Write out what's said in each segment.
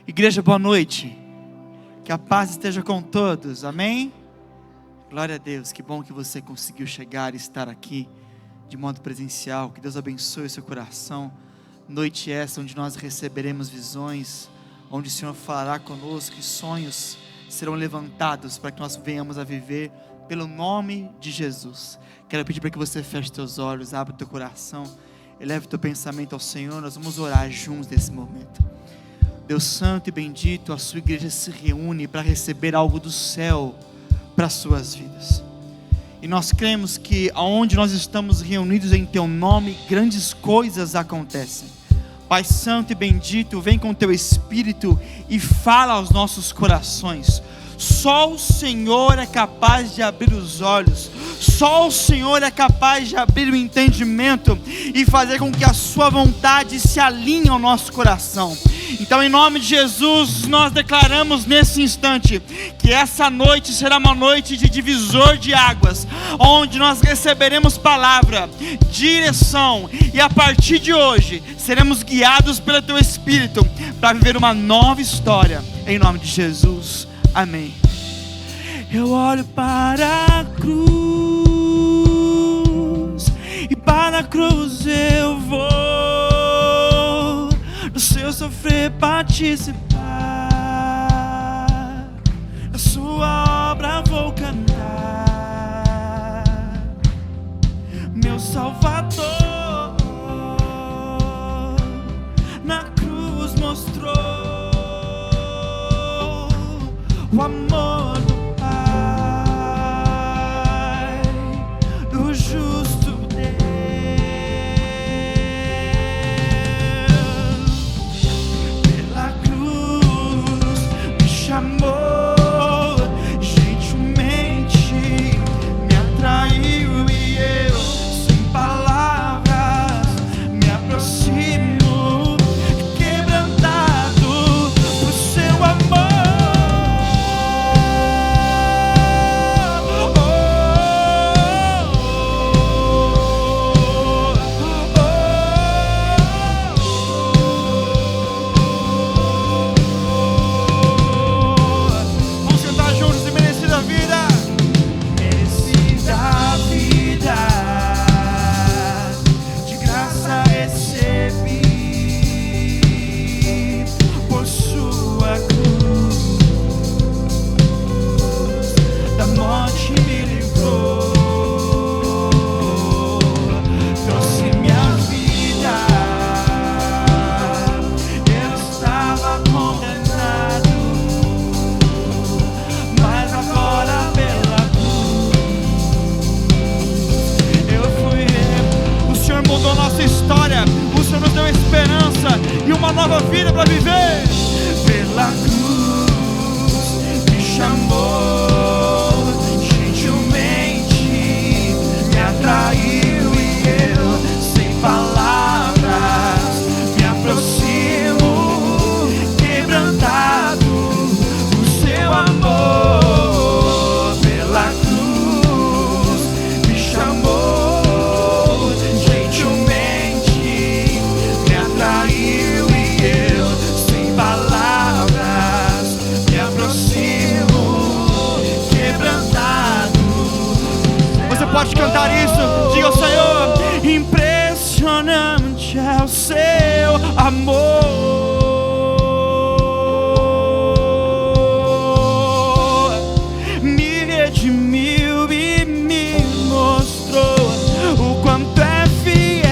Igreja, boa noite. Que a paz esteja com todos, amém? Glória a Deus, que bom que você conseguiu chegar e estar aqui de modo presencial. Que Deus abençoe o seu coração. Noite essa onde nós receberemos visões, onde o Senhor falará conosco e sonhos serão levantados para que nós venhamos a viver pelo nome de Jesus. Quero pedir para que você feche teus olhos, abra o teu coração, eleve teu pensamento ao Senhor. Nós vamos orar juntos nesse momento. Deus santo e bendito, a sua igreja se reúne para receber algo do céu para as suas vidas. E nós cremos que aonde nós estamos reunidos em teu nome, grandes coisas acontecem. Pai santo e bendito, vem com teu Espírito e fala aos nossos corações. Só o Senhor é capaz de abrir os olhos, só o Senhor é capaz de abrir o entendimento e fazer com que a sua vontade se alinhe ao nosso coração. Então, em nome de Jesus, nós declaramos nesse instante que essa noite será uma noite de divisor de águas, onde nós receberemos palavra, direção, e a partir de hoje seremos guiados pelo teu Espírito para viver uma nova história, em nome de Jesus. Amém. Eu olho para a cruz, e para a cruz eu vou, no seu sofrer participar, na sua obra vou cantar. Meu Salvador na cruz mostrou o amor do Pai, do justo Deus. Pela cruz me chamou, gentilmente me atraiu, e eu, sem palavras, me aproximo, quebrantado por seu amor. E uma nova vida para viver. Pela cruz me chamou, gentilmente me atraiu, e eu, sem palavras, me aproximo, quebrantado por seu amor. Pela cruz me chamou, gentilmente me atraiu, e eu, sem palavras, me aproximo, quebrantado. Você pode cantar isso, diga ao Senhor: impressionante é o seu amor, me redimiu e me mostrou o quanto é fiel.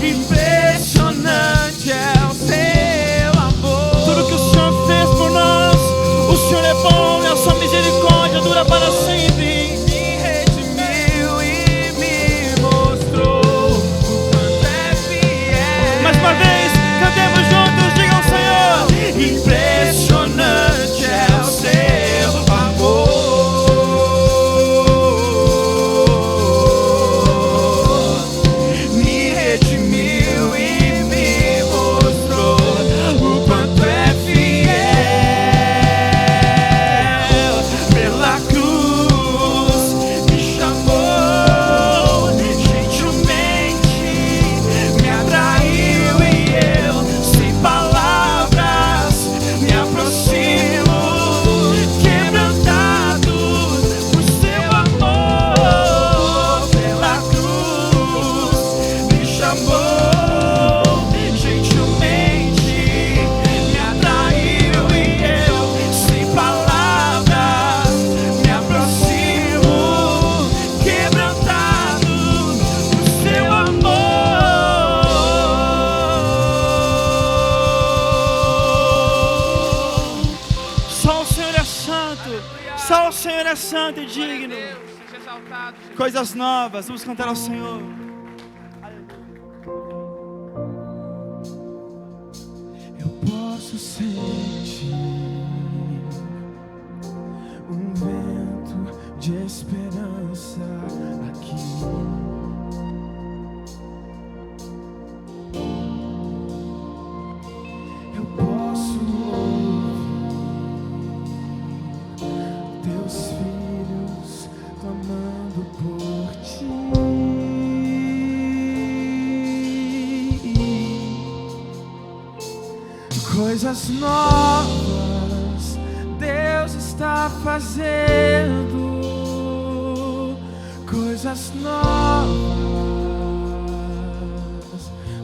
Impressionante é o seu amor. Tudo que o Senhor fez por nós, o Senhor é bom e a sua misericórdia dura para sempre. Me redimiu e me mostrou o quanto é fiel. Só o Senhor é santo e digno. Seja exaltado, Jesus. Coisas novas, vamos cantar ao Senhor. Eu posso sentir um vento de esperança aqui. Eu posso ouvir teus filhos clamando por ti. Coisas novas Deus está fazendo. Coisas novas,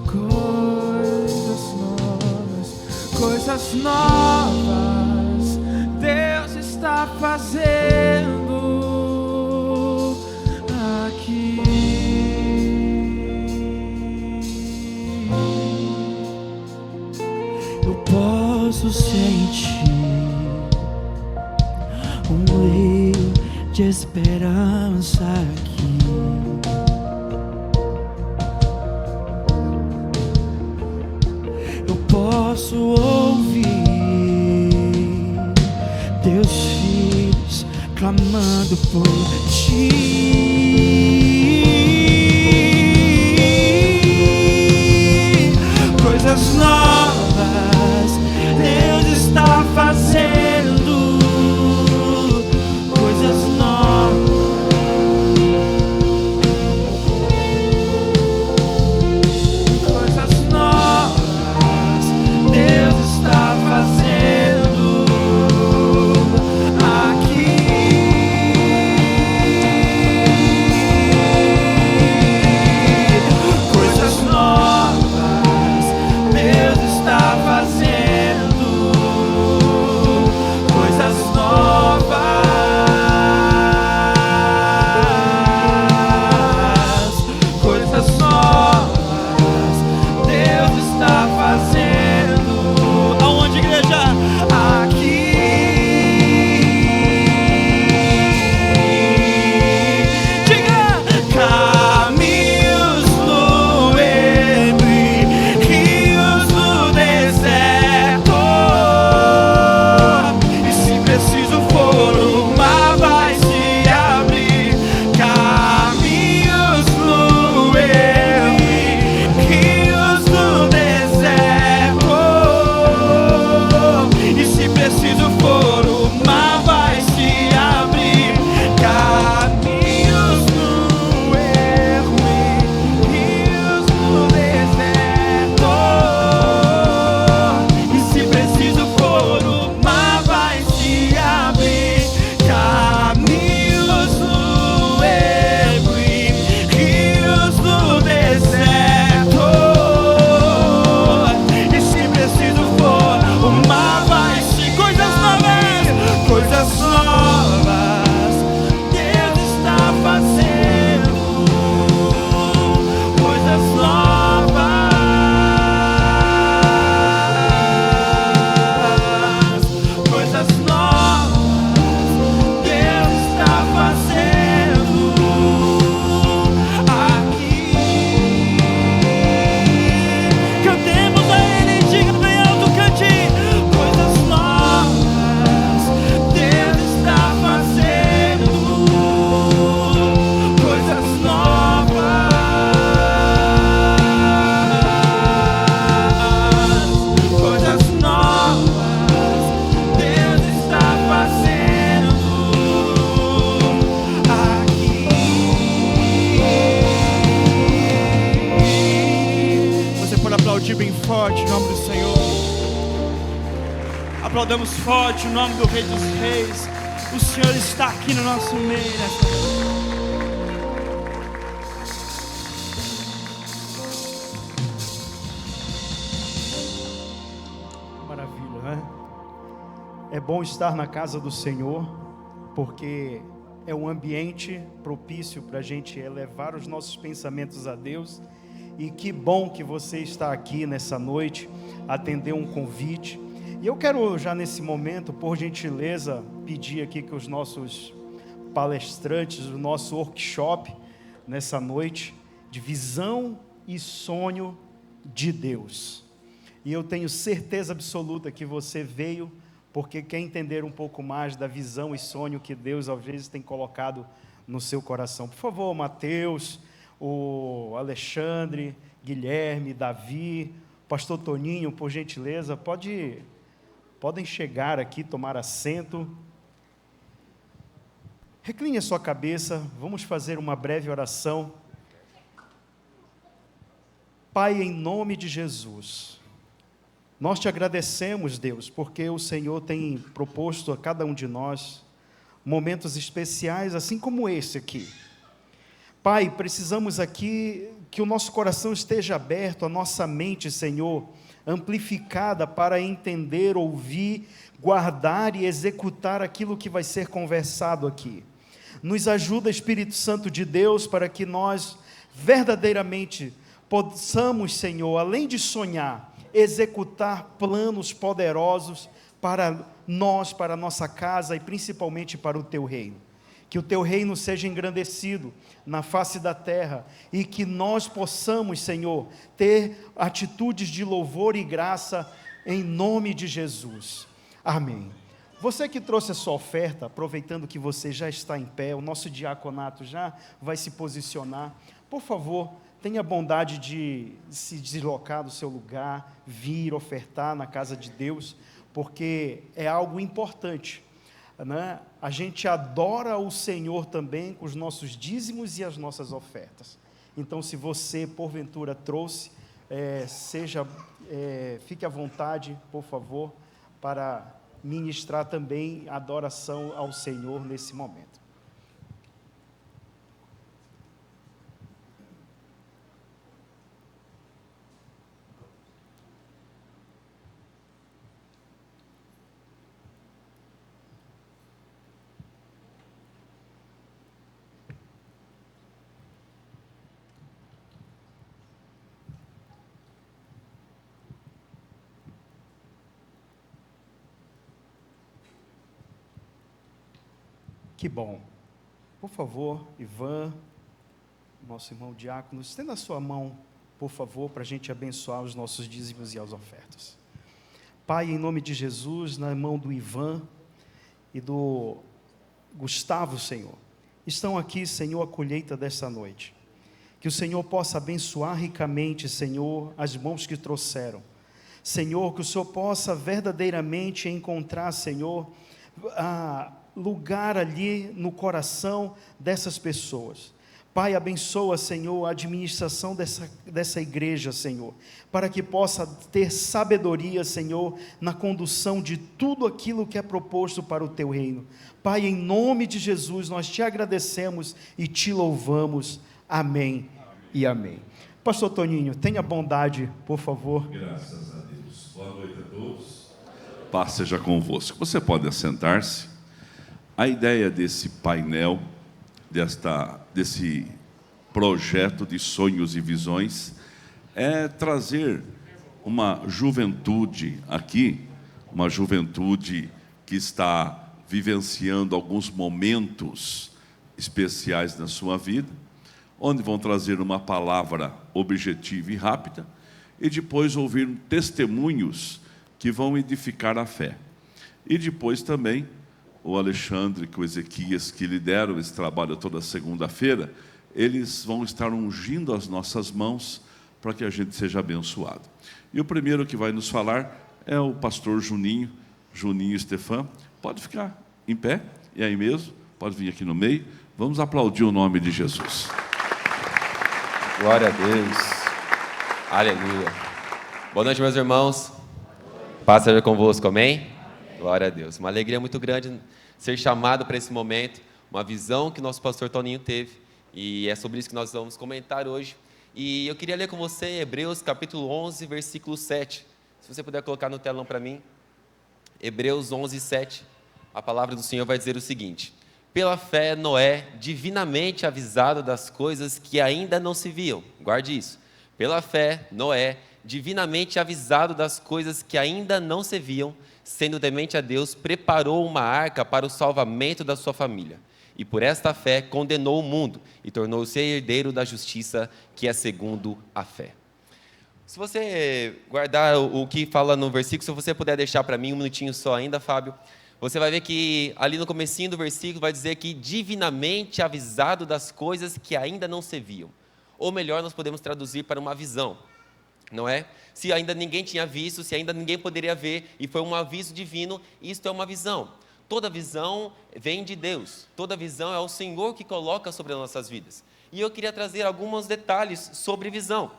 coisas novas, coisas novas Deus está fazendo aqui. Eu posso sentir um rio de esperança aqui. Eu posso ouvir teus filhos clamando por ti. Coisas novas Deus está fazendo. Coisas novas. Coisas novas Deus está fazendo aqui. Coisas novas Deus está fazendo. Coisas novas. Coisas novas Deus está fazendo. Aonde, igreja? Aqui. Diga! Caminhos no Ebre, rios no deserto. E se preciso for, o mar vai se abrir. Caminhos no Ebre, rios no deserto. E se preciso for, o mar vai se abrir. Caminhos no erro, rios no deserto. E se preciso for, o mar vai se abrir. Caminhos no erro, rios no deserto. E se preciso for, o mar vai se. Coisas novas, coisas novas Deus está fazendo. Coisas novas, coisas novas Deus está fazendo aqui. Cantemos a Ele, diga bem alto, cante. Coisas novas Deus está fazendo. Coisas novas, coisas novas Deus está fazendo aqui. Você pode aplaudir bem forte o nome do Senhor. Aplaudamos forte o nome do Rei dos Reis. O Senhor está aqui no nosso meio nessa noite. Maravilha, né? É bom estar na casa do Senhor, porque é um ambiente propício para a gente elevar os nossos pensamentos a Deus. E que bom que você está aqui nessa noite, atender um convite. E eu quero já nesse momento, por gentileza, pedir aqui que os nossos palestrantes, o nosso workshop nessa noite, de visão e sonho de Deus. E eu tenho certeza absoluta que você veio porque quer entender um pouco mais da visão e sonho que Deus às vezes tem colocado no seu coração. Por favor, Mateus, o Alexandre, Guilherme, Davi, pastor Toninho, por gentileza, podem chegar aqui, tomar assento. Recline a sua cabeça, vamos fazer uma breve oração. Pai, em nome de Jesus, nós te agradecemos, Deus, porque o Senhor tem proposto a cada um de nós momentos especiais, assim como esse aqui. Pai, precisamos aqui que o nosso coração esteja aberto, a nossa mente, Senhor, amplificada para entender, ouvir, guardar e executar aquilo que vai ser conversado aqui. Nos ajuda, Espírito Santo de Deus, para que nós verdadeiramente possamos, Senhor, além de sonhar, executar planos poderosos para nós, para a nossa casa e principalmente para o Teu reino. Que o Teu reino seja engrandecido na face da terra e que nós possamos, Senhor, ter atitudes de louvor e graça em nome de Jesus. Amém. Você que trouxe a sua oferta, aproveitando que você já está em pé, o nosso diaconato já vai se posicionar. Por favor, tenha bondade de se deslocar do seu lugar, vir ofertar na casa de Deus, porque é algo importante, né? A gente adora o Senhor também com os nossos dízimos e as nossas ofertas. Então, se você porventura trouxe, fique à vontade, por favor, para ministrar também adoração ao Senhor nesse momento. Que bom. Por favor, Ivan, nosso irmão diácono, estenda a sua mão, por favor, para a gente abençoar os nossos dízimos e as ofertas. Pai, em nome de Jesus, na mão do Ivan e do Gustavo, Senhor, estão aqui, Senhor, a colheita desta noite. Que o Senhor possa abençoar ricamente, Senhor, as mãos que trouxeram. Senhor, que o Senhor possa verdadeiramente encontrar, Senhor, lugar ali no coração dessas pessoas. Pai, abençoa, Senhor, a administração dessa igreja, Senhor, para que possa ter sabedoria, Senhor, na condução de tudo aquilo que é proposto para o Teu reino. Pai, em nome de Jesus, nós Te agradecemos e Te louvamos. Amém e amém. Pastor Toninho, tenha bondade, por favor. Graças a Deus. Boa noite a todos. Paz seja convosco. Você pode assentar-se. A ideia desse painel, desse projeto de sonhos e visões, é trazer uma juventude aqui, uma juventude que está vivenciando alguns momentos especiais na sua vida, onde vão trazer uma palavra objetiva e rápida, e depois ouvir testemunhos que vão edificar a fé. E depois também o Alexandre, com o Ezequias, que lideram esse trabalho toda segunda-feira, eles vão estar ungindo as nossas mãos para que a gente seja abençoado. E o primeiro que vai nos falar é o pastor Juninho Stefan. Pode ficar em pé, e aí mesmo, pode vir aqui no meio. Vamos aplaudir o nome de Jesus. Glória a Deus. Aleluia. Boa noite, meus irmãos. Paz seja convosco, amém? Glória a Deus. Uma alegria muito grande ser chamado para esse momento, uma visão que nosso pastor Toninho teve, e é sobre isso que nós vamos comentar hoje. E eu queria ler com você Hebreus capítulo 11, versículo 7. Se você puder colocar no telão para mim. Hebreus 11, 7. A palavra do Senhor vai dizer o seguinte: pela fé, Noé, divinamente avisado das coisas que ainda não se viam, guarde isso, Pela fé, Noé, divinamente avisado das coisas que ainda não se viam, sendo temente a Deus, preparou uma arca para o salvamento da sua família. E por esta fé condenou o mundo e tornou-se herdeiro da justiça, que é segundo a fé. Se você guardar o que fala no versículo, se você puder deixar para mim um minutinho só ainda, Fábio, você vai ver que ali no comecinho do versículo vai dizer que divinamente avisado das coisas que ainda não se viam. Ou melhor, nós podemos traduzir para uma visão, não é? Se ainda ninguém tinha visto, se ainda ninguém poderia ver, e foi um aviso divino, isto é uma visão. Toda visão vem de Deus, toda visão é o Senhor que coloca sobre as nossas vidas. E eu queria trazer alguns detalhes sobre visão.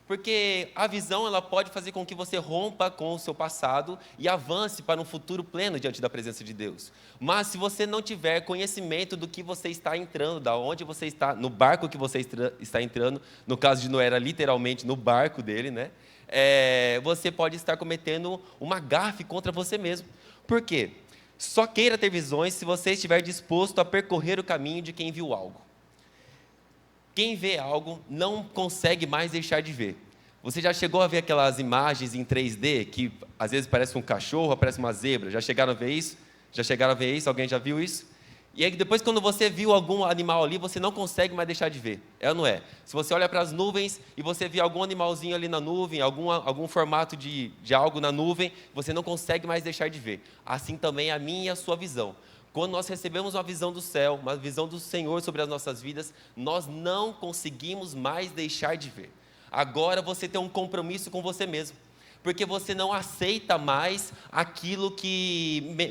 Porque a visão ela pode fazer com que você rompa com o seu passado e avance para um futuro pleno diante da presença de Deus. Mas se você não tiver conhecimento do que você está entrando, da onde você está, no barco que você está entrando, no caso de Noé era literalmente no barco dele, né? Você pode estar cometendo uma gafe contra você mesmo. Por quê? Só queira ter visões se você estiver disposto a percorrer o caminho de quem viu algo. Quem vê algo não consegue mais deixar de ver. Você já chegou a ver aquelas imagens em 3D que às vezes parece um cachorro, parece uma zebra? Já chegaram a ver isso? Já chegaram a ver isso? Alguém já viu isso? E aí depois quando você viu algum animal ali, você não consegue mais deixar de ver. É ou não é? Se você olha para as nuvens e você vê algum animalzinho ali na nuvem, algum formato de algo na nuvem, você não consegue mais deixar de ver. Assim também a minha e a sua visão. Quando nós recebemos uma visão do céu, uma visão do Senhor sobre as nossas vidas, nós não conseguimos mais deixar de ver. Agora você tem um compromisso com você mesmo, porque você não aceita mais aquilo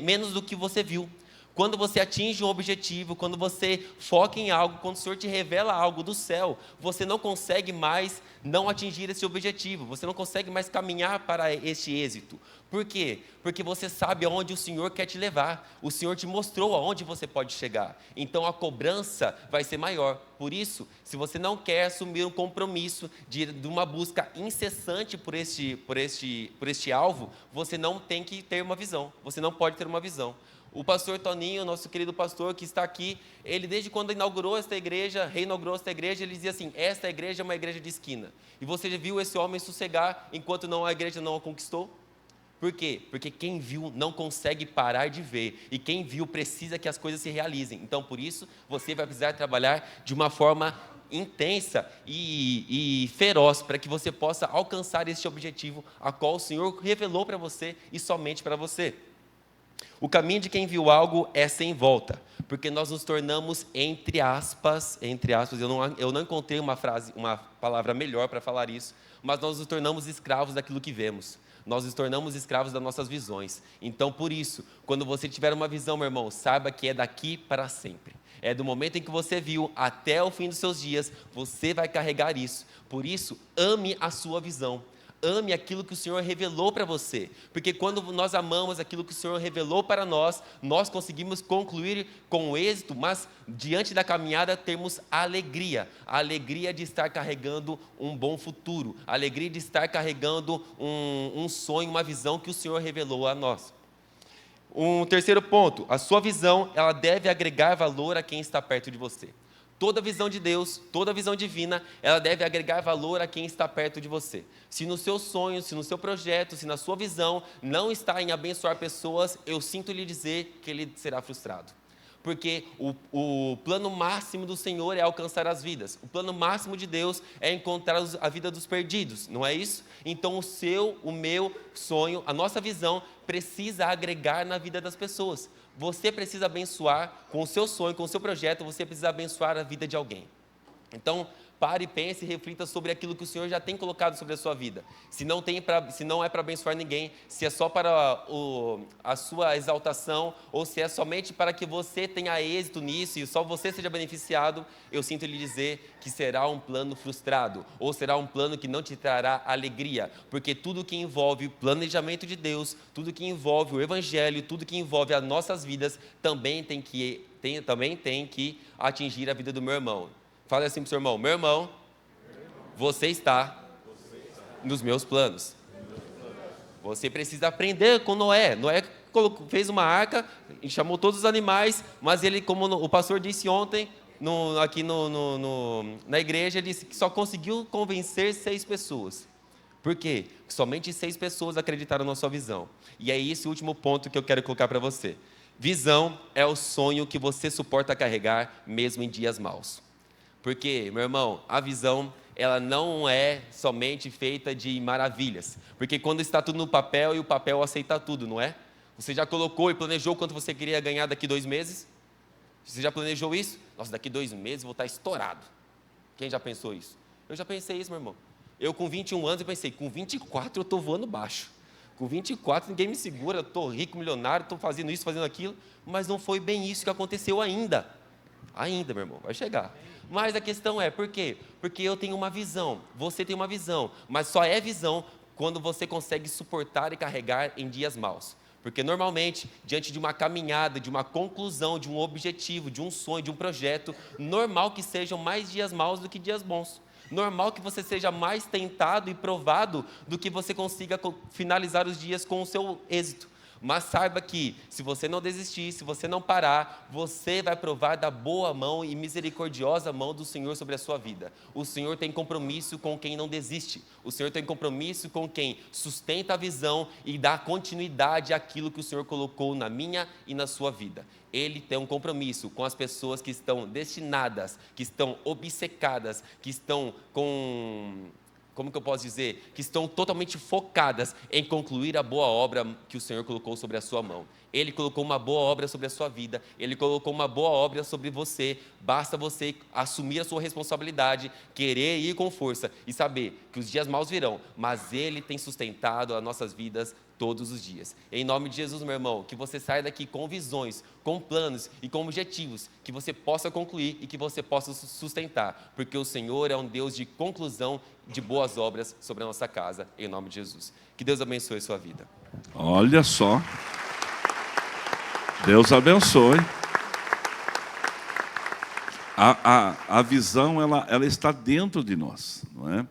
menos do que você viu. Quando você atinge um objetivo, quando você foca em algo, quando o Senhor te revela algo do céu, você não consegue mais não atingir esse objetivo, você não consegue mais caminhar para este êxito. Por quê? Porque você sabe aonde o Senhor quer te levar, o Senhor te mostrou aonde você pode chegar, então a cobrança vai ser maior. Por isso, se você não quer assumir um compromisso de uma busca incessante por este alvo, você não tem que ter uma visão, você não pode ter uma visão. O pastor Toninho, nosso querido pastor que está aqui, ele desde quando reinaugurou esta igreja, ele dizia assim, esta igreja é uma igreja de esquina. E você já viu esse homem sossegar enquanto a igreja não a conquistou? Por quê? Porque quem viu não consegue parar de ver. E quem viu precisa que as coisas se realizem. Então, por isso, você vai precisar trabalhar de uma forma intensa e feroz para que você possa alcançar este objetivo a qual o Senhor revelou para você e somente para você. O caminho de quem viu algo é sem volta, porque nós nos tornamos, entre aspas, eu não encontrei uma palavra melhor para falar isso, mas nós nos tornamos escravos daquilo que vemos, nós nos tornamos escravos das nossas visões. Então, por isso, quando você tiver uma visão, meu irmão, saiba que é daqui para sempre. É do momento em que você viu até o fim dos seus dias, você vai carregar isso. Por isso, ame a sua visão. Ame aquilo que o Senhor revelou para você, porque quando nós amamos aquilo que o Senhor revelou para nós, nós conseguimos concluir com êxito, mas diante da caminhada temos a alegria de estar carregando um bom futuro, a alegria de estar carregando um sonho, uma visão que o Senhor revelou a nós. Um terceiro ponto, a sua visão, ela deve agregar valor a quem está perto de você. Toda visão de Deus, toda visão divina, ela deve agregar valor a quem está perto de você. Se no seu sonho, se no seu projeto, se na sua visão não está em abençoar pessoas, eu sinto lhe dizer que ele será frustrado. Porque o plano máximo do Senhor é alcançar as vidas. O plano máximo de Deus é encontrar a vida dos perdidos, não é isso? Então o meu sonho, a nossa visão precisa agregar na vida das pessoas. Você precisa abençoar com o seu sonho, com o seu projeto, você precisa abençoar a vida de alguém. Então, pare, pense e reflita sobre aquilo que o Senhor já tem colocado sobre a sua vida. Se não é para abençoar ninguém, se é só para a sua exaltação, ou se é somente para que você tenha êxito nisso e só você seja beneficiado, eu sinto lhe dizer que será um plano frustrado, ou será um plano que não te trará alegria, porque tudo que envolve o planejamento de Deus, tudo que envolve o Evangelho, tudo que envolve as nossas vidas, também tem que atingir a vida do meu irmão. Fala assim para o seu irmão, meu irmão, você está nos meus planos. Você precisa aprender com Noé. Noé fez uma arca, chamou todos os animais, mas ele, como o pastor disse ontem, na igreja, ele só conseguiu convencer 6 pessoas. Por quê? Somente 6 pessoas acreditaram na sua visão. E é esse o último ponto que eu quero colocar para você. Visão é o sonho que você suporta carregar mesmo em dias maus. Porque, meu irmão, a visão, ela não é somente feita de maravilhas. Porque quando está tudo no papel, e o papel aceita tudo, não é? Você já colocou e planejou quanto você queria ganhar daqui 2 meses? Você já planejou isso? Nossa, daqui 2 meses eu vou estar estourado. Quem já pensou isso? Eu já pensei isso, meu irmão. Eu com 21 anos, eu pensei, com 24 eu estou voando baixo. Com 24 ninguém me segura, eu estou rico, milionário, estou fazendo isso, fazendo aquilo. Mas não foi bem isso que aconteceu ainda. Ainda, meu irmão, vai chegar. Mas a questão é, por quê? Porque eu tenho uma visão, você tem uma visão. Mas só é visão quando você consegue suportar e carregar em dias maus. Porque normalmente, diante de uma caminhada, de uma conclusão, de um objetivo, de um sonho, de um projeto, normal que sejam mais dias maus do que dias bons. Normal que você seja mais tentado e provado do que você consiga finalizar os dias com o seu êxito. Mas saiba que, se você não desistir, se você não parar, você vai provar da boa mão e misericordiosa mão do Senhor sobre a sua vida. O Senhor tem compromisso com quem não desiste. O Senhor tem compromisso com quem sustenta a visão e dá continuidade àquilo que o Senhor colocou na minha e na sua vida. Ele tem um compromisso com as pessoas que estão destinadas, que estão obcecadas, que estão como que eu posso dizer? Que estão totalmente focadas em concluir a boa obra que o Senhor colocou sobre a sua mão. Ele colocou uma boa obra sobre a sua vida, Ele colocou uma boa obra sobre você. Basta você assumir a sua responsabilidade, querer ir com força e saber que os dias maus virão, mas Ele tem sustentado as nossas vidas todos os dias. Em nome de Jesus, meu irmão, que você saia daqui com visões, com planos e com objetivos, que você possa concluir e que você possa sustentar, porque o Senhor é um Deus de conclusão de boas obras sobre a nossa casa, em nome de Jesus. Que Deus abençoe a sua vida. Olha só. Deus abençoe. A visão, ela está dentro de nós, não é?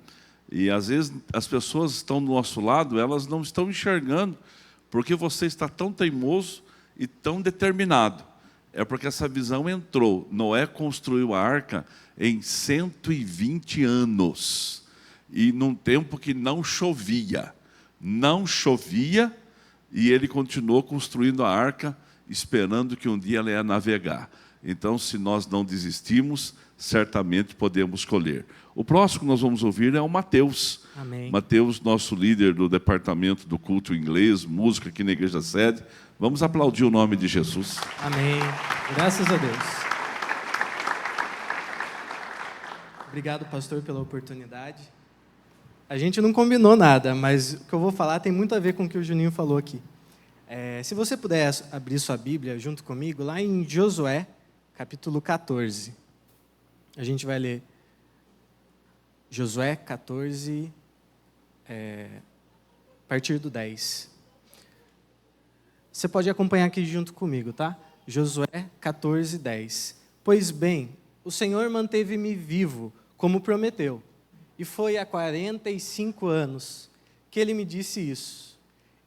E às vezes as pessoas estão do nosso lado, elas não estão enxergando, porque você está tão teimoso e tão determinado. É porque essa visão entrou. Noé construiu a arca em 120 anos. E num tempo que não chovia. Não chovia, e ele continuou construindo a arca, esperando que um dia ela ia navegar. Então, se nós não desistimos, certamente podemos colher. O próximo que nós vamos ouvir é o Mateus. Amém. Mateus, nosso líder do departamento do culto inglês, música aqui na Igreja Sede. Vamos aplaudir o nome de Jesus. Amém. Graças a Deus. Obrigado, pastor, pela oportunidade. A gente não combinou nada, mas o que eu vou falar tem muito a ver com o que o Juninho falou aqui. Se você puder abrir sua Bíblia junto comigo, lá em Josué, capítulo 14. A gente vai ler Josué 14, a partir do 10. Você pode acompanhar aqui junto comigo, tá? Josué 14, 10. Pois bem, o Senhor manteve-me vivo, como prometeu, e foi há 45 anos que Ele me disse isso.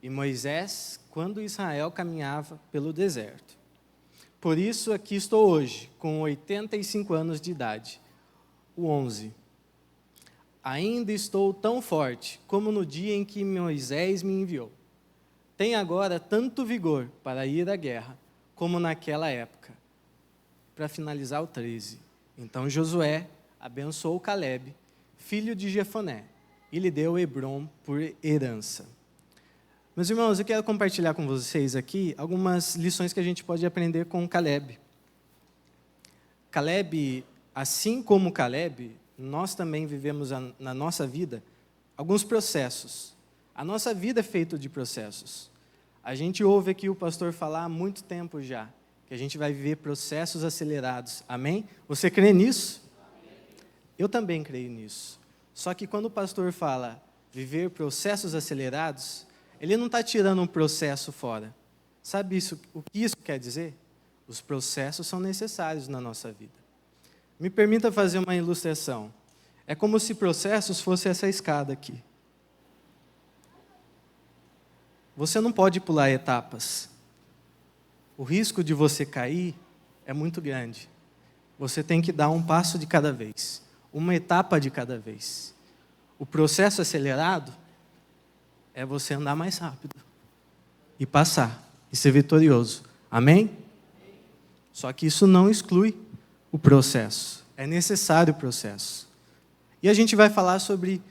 E Moisés, quando Israel caminhava pelo deserto. Por isso aqui estou hoje, com 85 anos de idade. O 11. Ainda estou tão forte como no dia em que Moisés me enviou. Tenho agora tanto vigor para ir à guerra, como naquela época. Para finalizar o 13. Então Josué abençoou Caleb, filho de Jefoné, e lhe deu Hebrom por herança. Meus irmãos, eu quero compartilhar com vocês aqui algumas lições que a gente pode aprender com Caleb. Caleb, assim como Caleb, nós também vivemos na nossa vida alguns processos. A nossa vida é feita de processos. A gente ouve aqui o pastor falar há muito tempo já, que a gente vai viver processos acelerados. Amém? Você crê nisso? Eu também creio nisso. Só que quando o pastor fala viver processos acelerados, ele não está tirando um processo fora. Sabe o que isso quer dizer? Os processos são necessários na nossa vida. Me permita fazer uma ilustração. É como se processos fosse essa escada aqui. Você não pode pular etapas. O risco de você cair é muito grande. você tem que dar um passo de cada vez, uma etapa de cada vez. O processo acelerado é você andar mais rápido e passar, e ser vitorioso. Amém? Só que isso não exclui o processo. É necessário o processo. E a gente vai falar sobre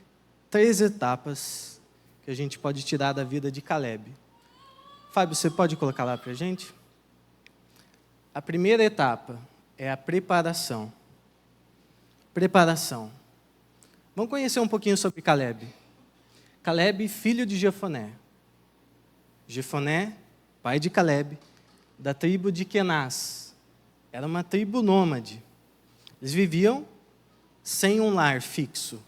3 etapas que a gente pode tirar da vida de Caleb. Fábio, você pode colocar lá para a gente? A primeira etapa é a preparação. Preparação. Vamos conhecer um pouquinho sobre Caleb. Caleb, filho de Jefoné. Jefoné, pai de Caleb, da tribo de Kenaz. Era uma tribo nômade. Eles viviam sem um lar fixo.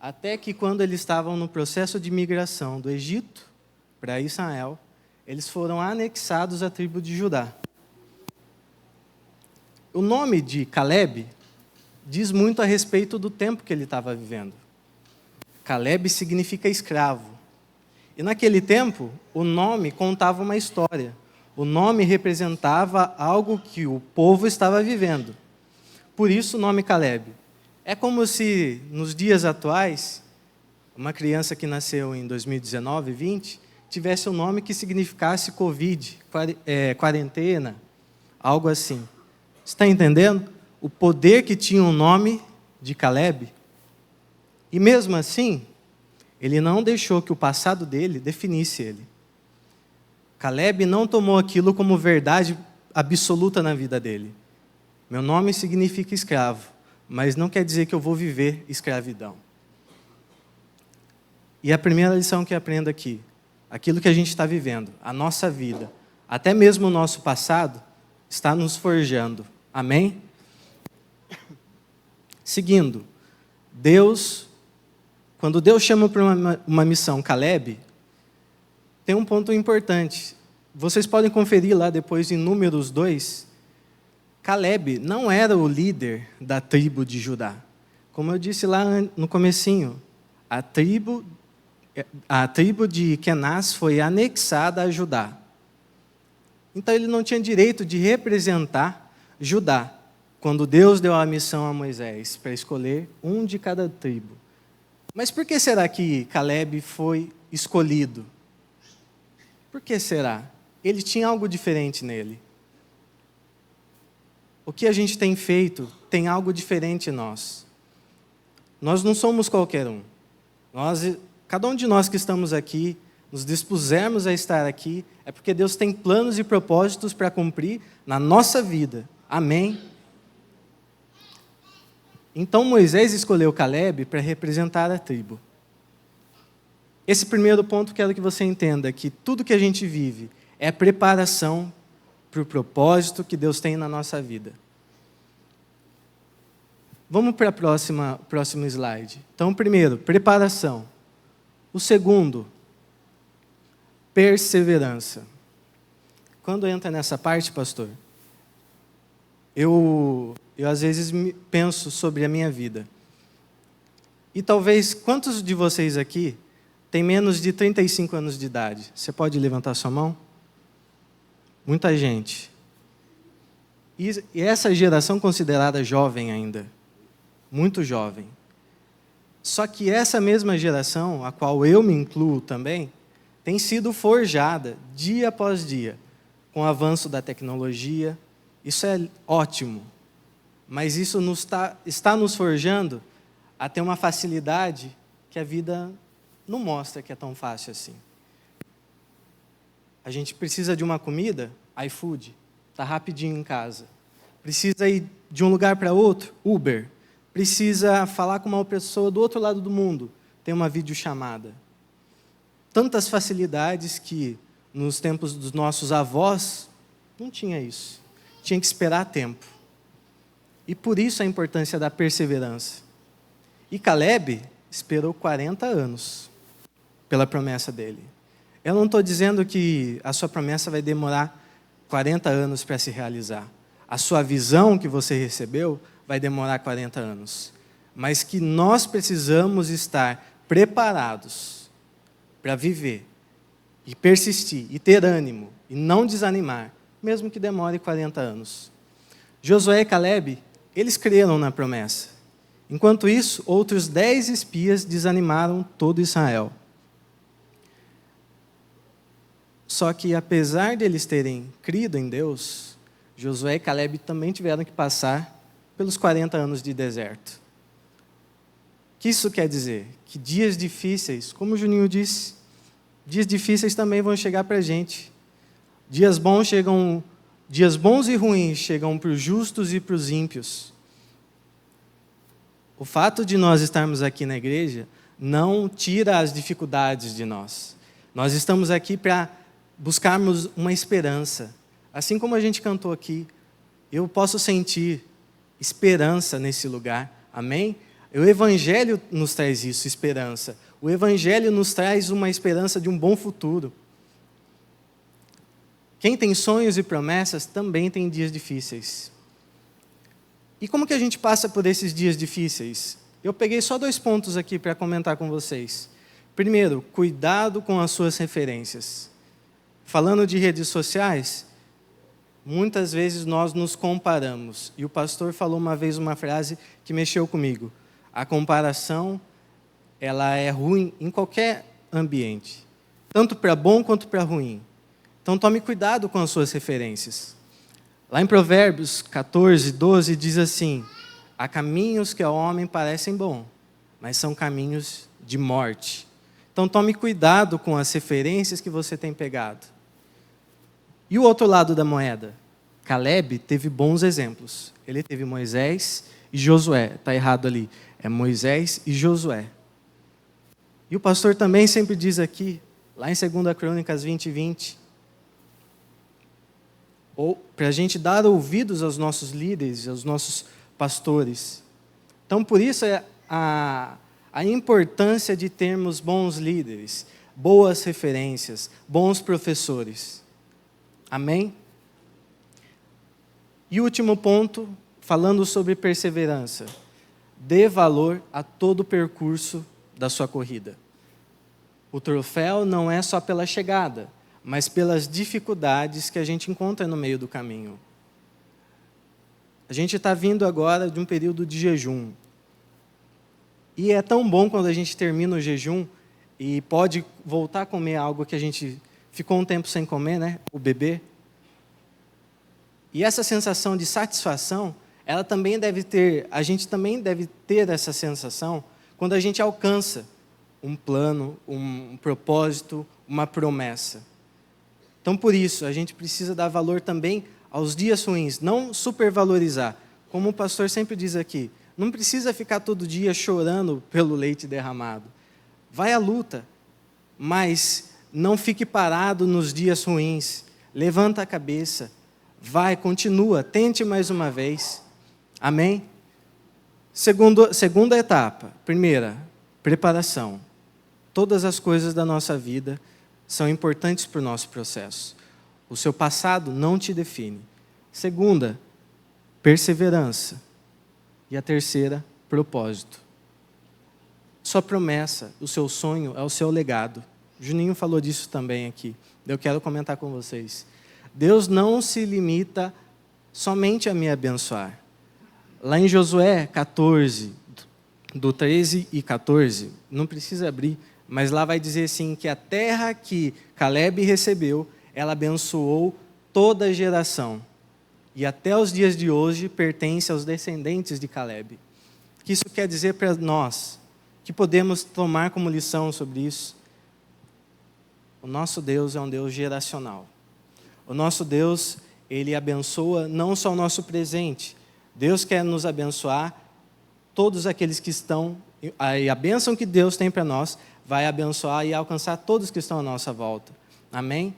Até que quando eles estavam no processo de migração do Egito para Israel, eles foram anexados à tribo de Judá. O nome de Caleb diz muito a respeito do tempo que ele estava vivendo. Caleb significa escravo. E naquele tempo, o nome contava uma história. O nome representava algo que o povo estava vivendo. Por isso o nome Caleb. É como se, nos dias atuais, uma criança que nasceu em 2019, 20, tivesse um nome que significasse Covid, quarentena, algo assim. Está entendendo? O poder que tinha o nome de Caleb. E mesmo assim, ele não deixou que o passado dele definisse ele. Caleb não tomou aquilo como verdade absoluta na vida dele. Meu nome significa escravo, mas não quer dizer que eu vou viver escravidão. E a primeira lição que eu aprendo aqui, aquilo que a gente está vivendo, a nossa vida, até mesmo o nosso passado, está nos forjando. Amém? Seguindo, quando Deus chama para uma missão Caleb, tem um ponto importante. Vocês podem conferir lá depois em Números 2. Caleb não era o líder da tribo de Judá. Como eu disse lá no comecinho, a tribo de Kenaz foi anexada a Judá. Então ele não tinha direito de representar Judá, quando Deus deu a missão a Moisés para escolher um de cada tribo. Mas por que será que Caleb foi escolhido? Por que será? Ele tinha algo diferente nele. O que a gente tem feito tem algo diferente em nós. Nós não somos qualquer um. Cada um de nós que estamos aqui, nos dispusemos a estar aqui, é porque Deus tem planos e propósitos para cumprir na nossa vida. Amém? Então Moisés escolheu Caleb para representar a tribo. Esse primeiro ponto quero que você entenda, que tudo que a gente vive é preparação para o propósito que Deus tem na nossa vida. Vamos para o próximo slide. Então, primeiro, preparação. O segundo, perseverança. Quando entra nessa parte, pastor, eu às vezes penso sobre a minha vida. E talvez, quantos de vocês aqui têm menos de 35 anos de idade? Você pode levantar sua mão? Muita gente. E essa geração considerada jovem ainda, muito jovem. Só que essa mesma geração, a qual eu me incluo também, tem sido forjada dia após dia, com o avanço da tecnologia. Isso é ótimo, mas isso está nos forjando a ter uma facilidade que a vida não mostra que é tão fácil assim. A gente precisa de uma comida, iFood, está rapidinho em casa. Precisa ir de um lugar para outro, Uber. Precisa falar com uma pessoa do outro lado do mundo, tem uma videochamada. Tantas facilidades que nos tempos dos nossos avós não tinha isso. Tinha que esperar tempo. E por isso a importância da perseverança. E Caleb esperou 40 anos pela promessa dele. Eu não estou dizendo que a sua promessa vai demorar 40 anos para se realizar. A sua visão que você recebeu vai demorar 40 anos. Mas que nós precisamos estar preparados para viver e persistir e ter ânimo e não desanimar, mesmo que demore 40 anos. Josué e Calebe, eles creram na promessa. Enquanto isso, outros 10 espias desanimaram todo Israel. Só que, apesar de eles terem crido em Deus, Josué e Calebe também tiveram que passar pelos 40 anos de deserto. O que isso quer dizer? Que dias difíceis, como o Juninho disse, dias difíceis também vão chegar para a gente. Dias bons e ruins chegam para os justos e para os ímpios. O fato de nós estarmos aqui na igreja não tira as dificuldades de nós. Nós estamos aqui para buscarmos uma esperança. Assim como a gente cantou aqui, eu posso sentir esperança nesse lugar. Amém? O Evangelho nos traz isso, esperança. O Evangelho nos traz uma esperança de um bom futuro. Quem tem sonhos e promessas também tem dias difíceis. E como que a gente passa por esses dias difíceis? Eu peguei só 2 pontos aqui para comentar com vocês. Primeiro, cuidado com as suas referências. Falando de redes sociais, muitas vezes nós nos comparamos. E o pastor falou uma vez uma frase que mexeu comigo. A comparação, ela é ruim em qualquer ambiente, tanto para bom quanto para ruim. Então tome cuidado com as suas referências. Lá em Provérbios 14, 12 diz assim: há caminhos que ao homem parecem bons, mas são caminhos de morte. Então tome cuidado com as referências que você tem pegado. E o outro lado da moeda? Calebe teve bons exemplos. Ele teve Moisés e Josué. Está errado ali. É Moisés e Josué. E o pastor também sempre diz aqui, lá em 2 Crônicas 20, 20, para a gente dar ouvidos aos nossos líderes, aos nossos pastores. Então, por isso é a importância de termos bons líderes, boas referências, bons professores. Amém? E o último ponto, falando sobre perseverança. Dê valor a todo o percurso da sua corrida. O troféu não é só pela chegada, mas pelas dificuldades que a gente encontra no meio do caminho. A gente está vindo agora de um período de jejum. E é tão bom quando a gente termina o jejum e pode voltar a comer algo que a gente ficou um tempo sem comer, né? O bebê. E essa sensação de satisfação, ela também deve ter, a gente também deve ter essa sensação quando a gente alcança um plano, um propósito, uma promessa. Então, por isso, a gente precisa dar valor também aos dias ruins, não supervalorizar. Como o pastor sempre diz aqui, não precisa ficar todo dia chorando pelo leite derramado. Vai à luta, mas não fique parado nos dias ruins. Levanta a cabeça, vai, continua, tente mais uma vez. Amém? Segunda etapa. Primeira, preparação. Todas as coisas da nossa vida são importantes para o nosso processo. O seu passado não te define. Segunda, perseverança. E a terceira, propósito. Sua promessa, o seu sonho é o seu legado. Juninho falou disso também aqui. Eu quero comentar com vocês. Deus não se limita somente a me abençoar. Lá em Josué 14, do 13 e 14, não precisa abrir, mas lá vai dizer assim, que a terra que Calebe recebeu, ela abençoou toda a geração. E até os dias de hoje pertence aos descendentes de Calebe. O que isso quer dizer para nós? Que podemos tomar como lição sobre isso? O nosso Deus é um Deus geracional. O nosso Deus, Ele abençoa não só o nosso presente. Deus quer nos abençoar, todos aqueles que estão, e a bênção que Deus tem para nós, vai abençoar e alcançar todos que estão à nossa volta. Amém?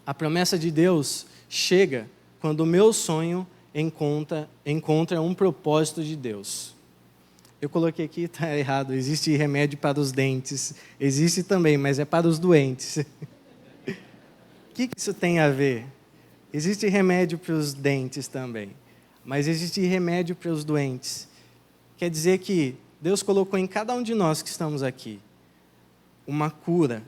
A promessa de Deus chega quando o meu sonho encontra um propósito de Deus. Eu coloquei aqui, está errado, existe remédio para os dentes. Existe também, mas é para os doentes. O que isso tem a ver? Existe remédio para os dentes também, mas existe remédio para os doentes. Quer dizer que Deus colocou em cada um de nós que estamos aqui uma cura,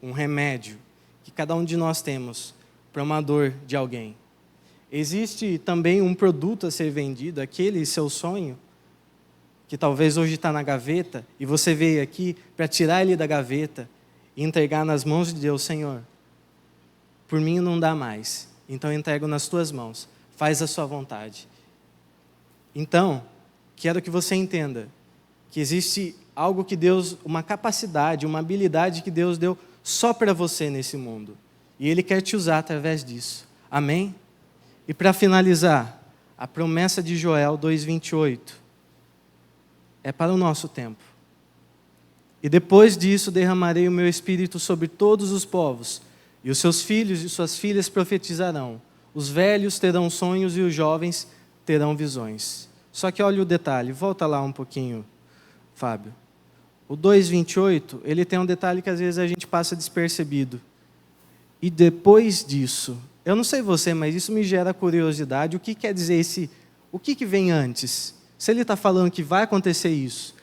um remédio, que cada um de nós temos para uma dor de alguém. existe também um produto a ser vendido, aquele seu sonho, que talvez hoje está na gaveta, e você veio aqui para tirar ele da gaveta e entregar nas mãos de Deus. Senhor, por mim não dá mais, então eu entrego nas tuas mãos, faz a sua vontade. Então, quero que você entenda que existe algo que Deus, uma capacidade, uma habilidade que Deus deu só para você nesse mundo, e Ele quer te usar através disso, amém? E para finalizar, a promessa de Joel 2,28 é para o nosso tempo. E depois disso derramarei o meu espírito sobre todos os povos, e os seus filhos e suas filhas profetizarão, os velhos terão sonhos e os jovens terão visões. Só que olha o detalhe, volta lá um pouquinho, Fábio. O 2,28, ele tem um detalhe que às vezes a gente passa despercebido. E depois disso, eu não sei você, mas isso me gera curiosidade. O que quer dizer o que vem antes? Se ele está falando que vai acontecer isso,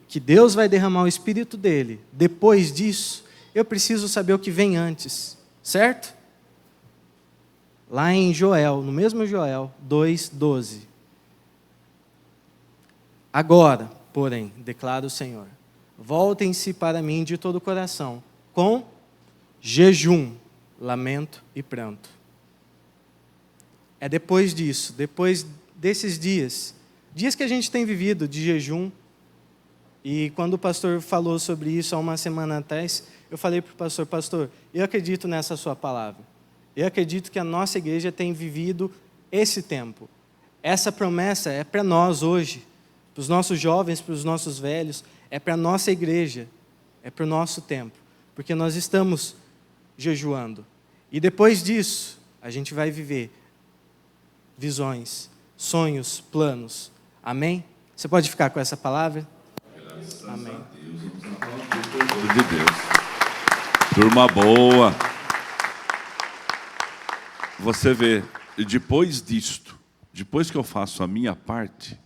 que Deus vai derramar o Espírito dele, depois disso, eu preciso saber o que vem antes, certo? Lá em Joel, no mesmo Joel 2,12. Agora, porém, declara o Senhor, voltem-se para mim de todo o coração, com jejum, lamento e pranto. É depois disso, depois desses dias que a gente tem vivido de jejum, e quando o pastor falou sobre isso há uma semana atrás, eu falei para o pastor, eu acredito nessa sua palavra. Eu acredito que a nossa igreja tem vivido esse tempo. Essa promessa é para nós hoje, para os nossos jovens, para os nossos velhos, é para a nossa igreja, é para o nosso tempo, porque nós estamos jejuando. E depois disso, a gente vai viver visões, sonhos, planos. Amém? Você pode ficar com essa palavra? Amém. De Deus. Turma boa. Você vê, depois disto, depois que eu faço a minha parte,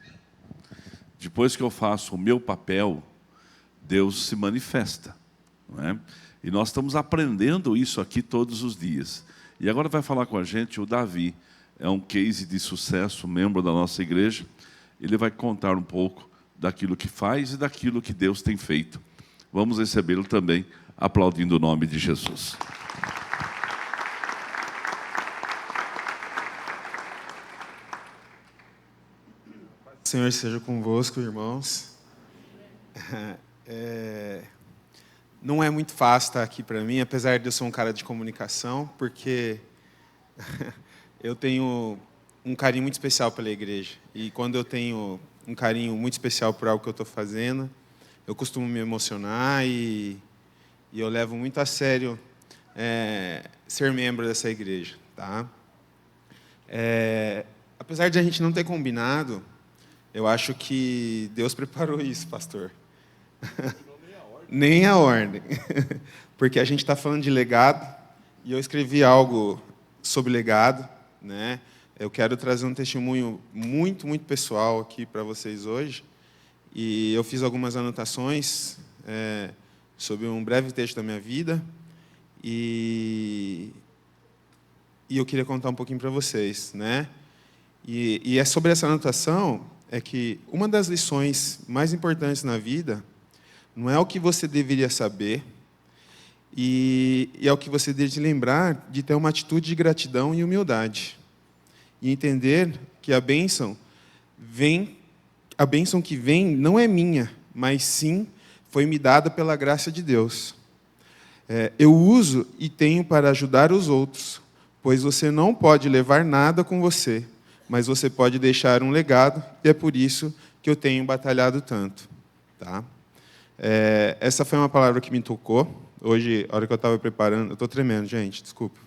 depois que eu faço o meu papel, Deus se manifesta, não é? E nós estamos aprendendo isso aqui todos os dias. E agora vai falar com a gente o Davi, é um case de sucesso, membro da nossa igreja. Ele vai contar um pouco daquilo que faz e daquilo que Deus tem feito. Vamos recebê-lo também, aplaudindo o nome de Jesus. O Senhor seja convosco, irmãos. Não é muito fácil estar aqui para mim, apesar de eu ser um cara de comunicação, porque eu tenho um carinho muito especial pela igreja. E quando eu tenho um carinho muito especial por algo que eu estou fazendo, eu costumo me emocionar e eu levo muito a sério ser membro dessa igreja. Tá? Apesar de a gente não ter combinado, eu acho que Deus preparou isso, pastor. Nem a ordem. Porque a gente está falando de legado, e eu escrevi algo sobre legado, né? Eu quero trazer um testemunho muito, muito pessoal aqui para vocês hoje. E eu fiz algumas anotações sobre um breve texto da minha vida. E eu queria contar um pouquinho para vocês, né? E é sobre essa anotação, é que uma das lições mais importantes na vida não é o que você deveria saber, e é o que você deve lembrar de ter uma atitude de gratidão e humildade. E entender que a bênção que vem não é minha, mas sim foi me dada pela graça de Deus. Eu uso e tenho para ajudar os outros, pois você não pode levar nada com você, mas você pode deixar um legado, e é por isso que eu tenho batalhado tanto. Tá? Essa foi uma palavra que me tocou. Hoje, a hora que eu estava preparando... Eu estou tremendo, gente, desculpa.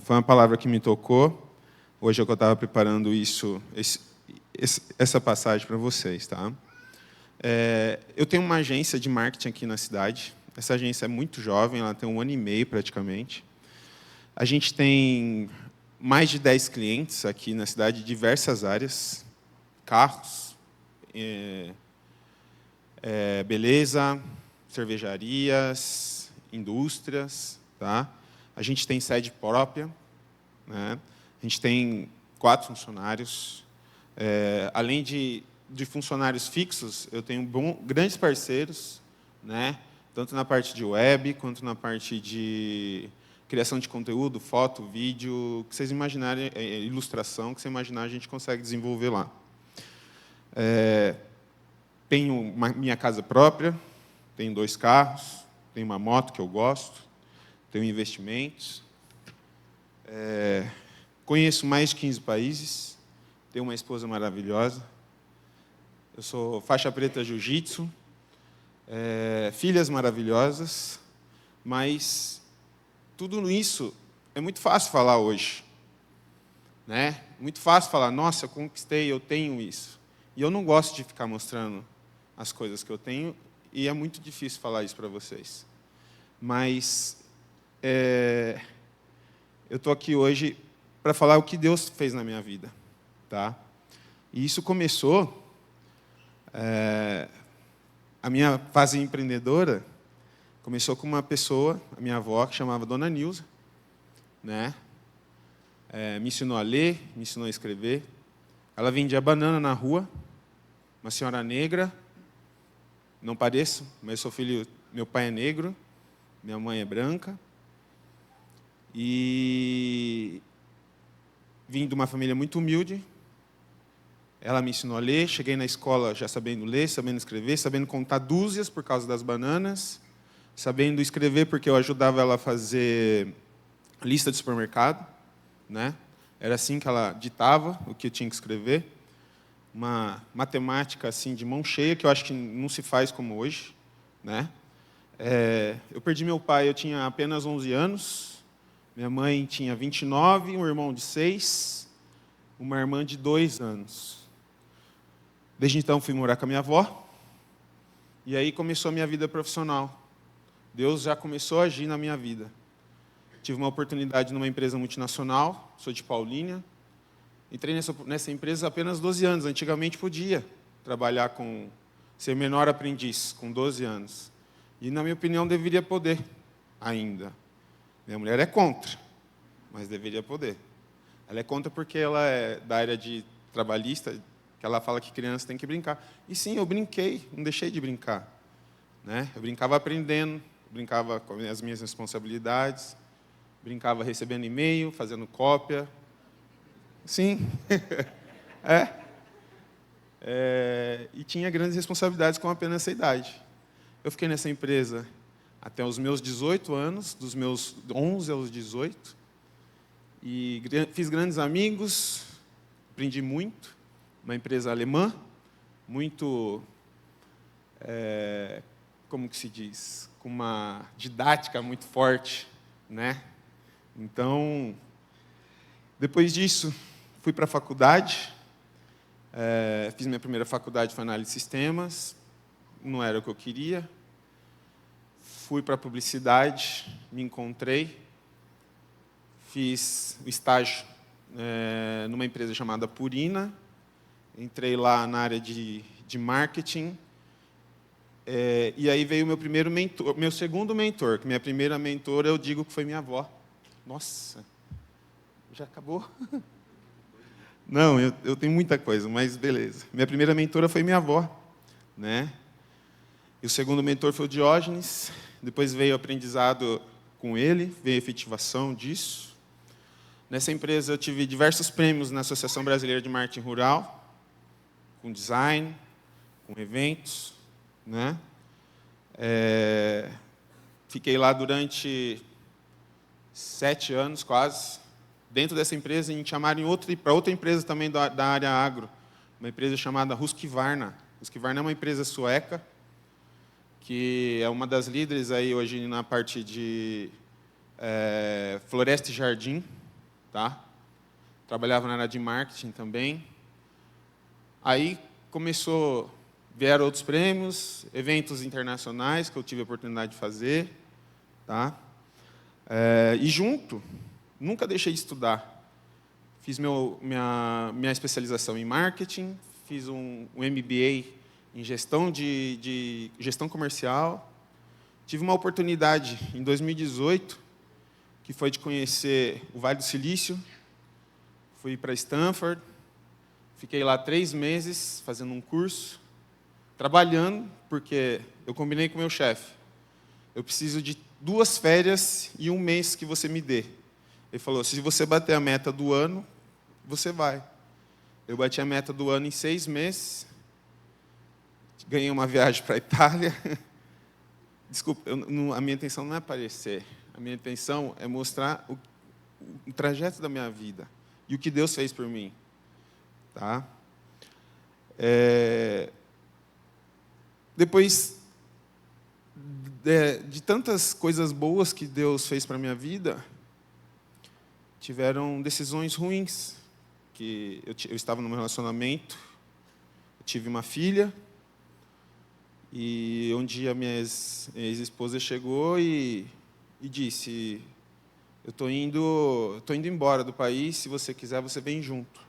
Foi uma palavra que me tocou. Hoje, que eu estava preparando essa passagem para vocês. Tá? Eu tenho uma agência de marketing aqui na cidade. Essa agência é muito jovem, ela tem 1 ano e meio, praticamente. A gente tem mais de 10 clientes aqui na cidade, de diversas áreas. Carros, beleza, cervejarias, indústrias. Tá? A gente tem sede própria. né? A gente tem 4 funcionários. Além de funcionários fixos, eu tenho grandes parceiros, né? Tanto na parte de web, quanto na parte de criação de conteúdo, foto, vídeo, que vocês imaginarem, ilustração, que você imaginar, a gente consegue desenvolver lá. Tenho minha casa própria, tenho 2 carros, tenho uma moto que eu gosto, tenho investimentos. Conheço mais de 15 países, tenho uma esposa maravilhosa. Eu sou faixa preta jiu-jitsu, filhas maravilhosas, mas tudo isso é muito fácil falar hoje, né? Muito fácil falar, nossa, eu conquistei, eu tenho isso. E eu não gosto de ficar mostrando as coisas que eu tenho, e é muito difícil falar isso para vocês. Mas eu estou aqui hoje para falar o que Deus fez na minha vida, tá? E isso começou, a minha fase empreendedora começou com uma pessoa, a minha avó, que chamava Dona Nilza, né? Me ensinou a ler, me ensinou a escrever. Ela vendia banana na rua, uma senhora negra, não pareço, mas sou filho, meu pai é negro, minha mãe é branca, e vim de uma família muito humilde. Ela me ensinou a ler, cheguei na escola já sabendo ler, sabendo escrever, sabendo contar dúzias por causa das bananas, sabendo escrever porque eu ajudava ela a fazer lista de supermercado, né? Era assim que ela ditava o que eu tinha que escrever. Uma matemática assim de mão cheia, que eu acho que não se faz como hoje, né? Eu perdi meu pai, eu tinha apenas 11 anos, minha mãe tinha 29, um irmão de 6, uma irmã de 2 anos. Desde então fui morar com a minha avó, e aí começou a minha vida profissional. Deus já começou a agir na minha vida. Tive uma oportunidade numa empresa multinacional, sou de Paulínia. Entrei nessa empresa há apenas 12 anos. Antigamente podia trabalhar ser menor aprendiz, com 12 anos. E, na minha opinião, deveria poder ainda. Minha mulher é contra, mas deveria poder. Ela é contra porque ela é da área de trabalhista, que ela fala que criança tem que brincar. E sim, eu brinquei, não deixei de brincar, né? Eu brincava aprendendo, brincava com as minhas responsabilidades, brincava recebendo e-mail, fazendo cópia. Sim. E tinha grandes responsabilidades com apenas essa idade. Eu fiquei nessa empresa até os meus 18 anos, dos meus 11 aos 18, e fiz grandes amigos, aprendi muito. Uma empresa alemã, muito, como que se diz, com uma didática muito forte, né? Então, depois disso, fui para a faculdade, fiz minha primeira faculdade, foi análise de sistemas, não era o que eu queria. Fui para a publicidade, me encontrei, fiz o estágio numa empresa chamada Purina, entrei lá na área de marketing, e aí veio o meu primeiro mentor, meu segundo mentor, que minha primeira mentora eu digo que foi minha avó. Nossa, já acabou? Não, eu tenho muita coisa, mas beleza. Minha primeira mentora foi minha avó, né? E o segundo mentor foi o Diógenes. Depois veio o aprendizado com ele, veio a efetivação disso. Nessa empresa eu tive diversos prêmios na Associação Brasileira de Marketing Rural, com design, com eventos, né? Fiquei lá durante 7 anos, quase. Dentro dessa empresa, a gente chamaram para outra empresa também da área agro, uma empresa chamada Husqvarna. Husqvarna é uma empresa sueca, que é uma das líderes aí hoje na parte de floresta e jardim, tá? Trabalhava na área de marketing também. Aí vieram outros prêmios, eventos internacionais que eu tive a oportunidade de fazer, tá? E junto, nunca deixei de estudar. Fiz minha especialização em marketing, fiz um MBA em gestão gestão comercial. Tive uma oportunidade em 2018 que foi de conhecer o Vale do Silício. Fui para Stanford, fiquei lá 3 meses fazendo um curso, trabalhando, porque eu combinei com o meu chefe. Eu preciso de 2 férias e 1 mês que você me dê. Ele falou, se você bater a meta do ano, você vai. Eu bati a meta do ano em 6 meses, ganhei uma viagem para a Itália. Desculpa, a minha intenção não é aparecer. A minha intenção é mostrar o trajeto da minha vida e o que Deus fez por mim. Tá? Depois de tantas coisas boas que Deus fez para a minha vida, tiveram decisões ruins. Que eu estava num relacionamento, eu tive uma filha, e um dia minha ex-esposa chegou e disse, eu estou indo embora do país, se você quiser, você vem junto.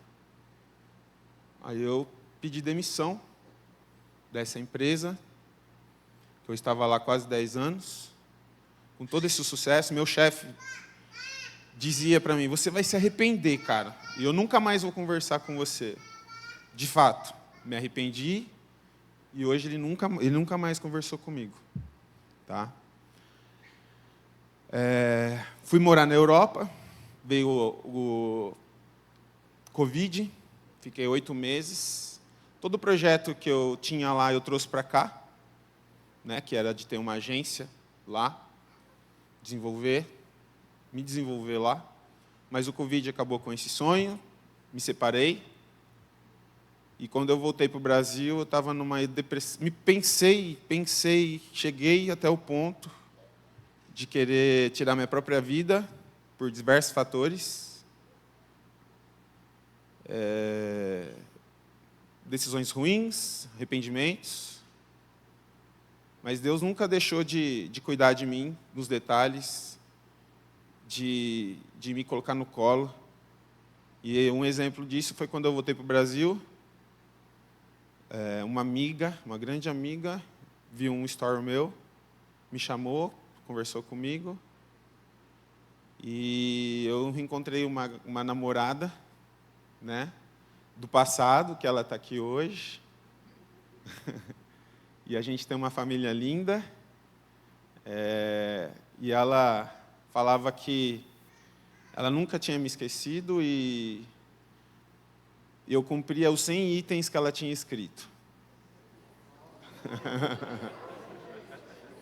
Aí eu pedi demissão dessa empresa, que eu estava lá quase 10 anos, com todo esse sucesso. Meu chefe dizia para mim, você vai se arrepender, cara, e eu nunca mais vou conversar com você. De fato, me arrependi, e hoje ele nunca mais conversou comigo. Tá? Fui morar na Europa, veio o Covid, fiquei 8 meses. Todo o projeto que eu tinha lá, eu trouxe para cá, né, que era de ter uma agência lá, me desenvolver lá. Mas o Covid acabou com esse sonho, me separei. E quando eu voltei para o Brasil, eu estava numa depressão. Pensei, cheguei até o ponto de querer tirar minha própria vida por diversos fatores. Decisões ruins, arrependimentos. Mas Deus nunca deixou de cuidar de mim, nos detalhes, de me colocar no colo. E um exemplo disso foi quando eu voltei para o Brasil. Uma grande amiga, viu um story meu, me chamou, conversou comigo. E eu reencontrei uma namorada, né, do passado, que ela está aqui hoje. E a gente tem uma família linda. E ela falava que ela nunca tinha me esquecido e eu cumpria os 100 itens que ela tinha escrito.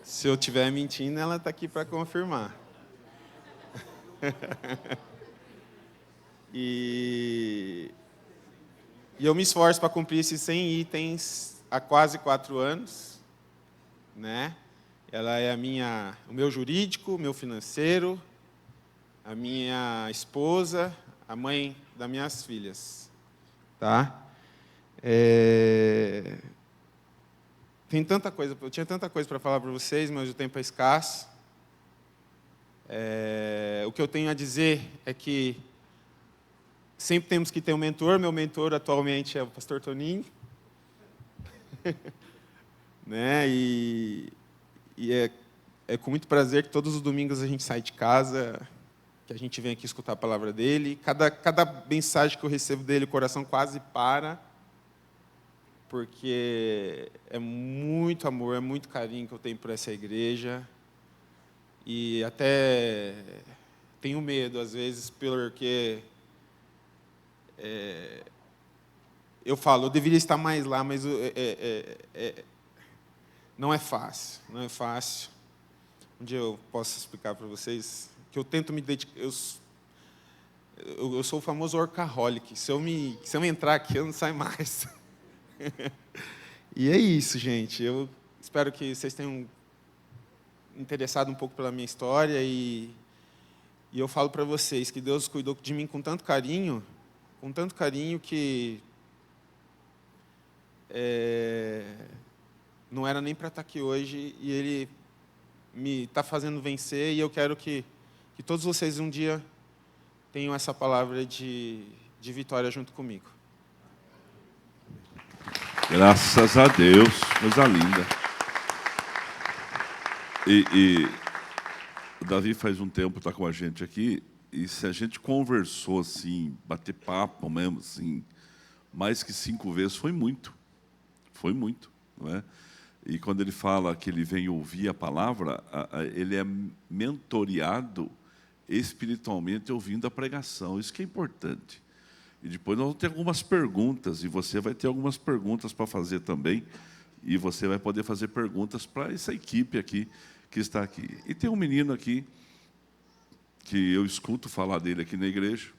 Se eu estiver mentindo, ela está aqui para confirmar. E eu me esforço para cumprir esses 100 itens há quase 4 anos. Né? Ela é o meu jurídico, o meu financeiro, a minha esposa, a mãe das minhas filhas. Tá? Eu tinha tanta coisa para falar para vocês, mas o tempo é escasso. O que eu tenho a dizer é que sempre temos que ter um mentor. Meu mentor atualmente é o pastor Toninho. Né? E é com muito prazer que todos os domingos a gente sai de casa, que a gente vem aqui escutar a palavra dele. Cada mensagem que eu recebo dele, o coração quase para, porque é muito amor, é muito carinho que eu tenho por essa igreja. E até tenho medo, às vezes, porque eu falo, eu deveria estar mais lá, mas não é fácil, não é fácil. Um dia eu posso explicar para vocês que eu tento me dedicar. Eu sou o famoso workaholic. Se eu entrar aqui, eu não saio mais. E é isso, gente. Eu espero que vocês tenham interessado um pouco pela minha história e eu falo para vocês que Deus cuidou de mim com tanto carinho que não era nem para estar aqui hoje, e Ele me está fazendo vencer, e eu quero que todos vocês um dia tenham essa palavra de vitória junto comigo. Graças a Deus, coisa linda. E O Davi faz um tempo está com a gente aqui, e se a gente conversou assim, bater papo mesmo, assim, mais que 5 vezes, foi muito, não é? E quando ele fala que ele vem ouvir a palavra, ele é mentoreado espiritualmente ouvindo a pregação. Isso que é importante. E depois nós vamos ter algumas perguntas, e você vai ter algumas perguntas para fazer também, e você vai poder fazer perguntas para essa equipe aqui que está aqui. E tem um menino aqui que eu escuto falar dele aqui na igreja.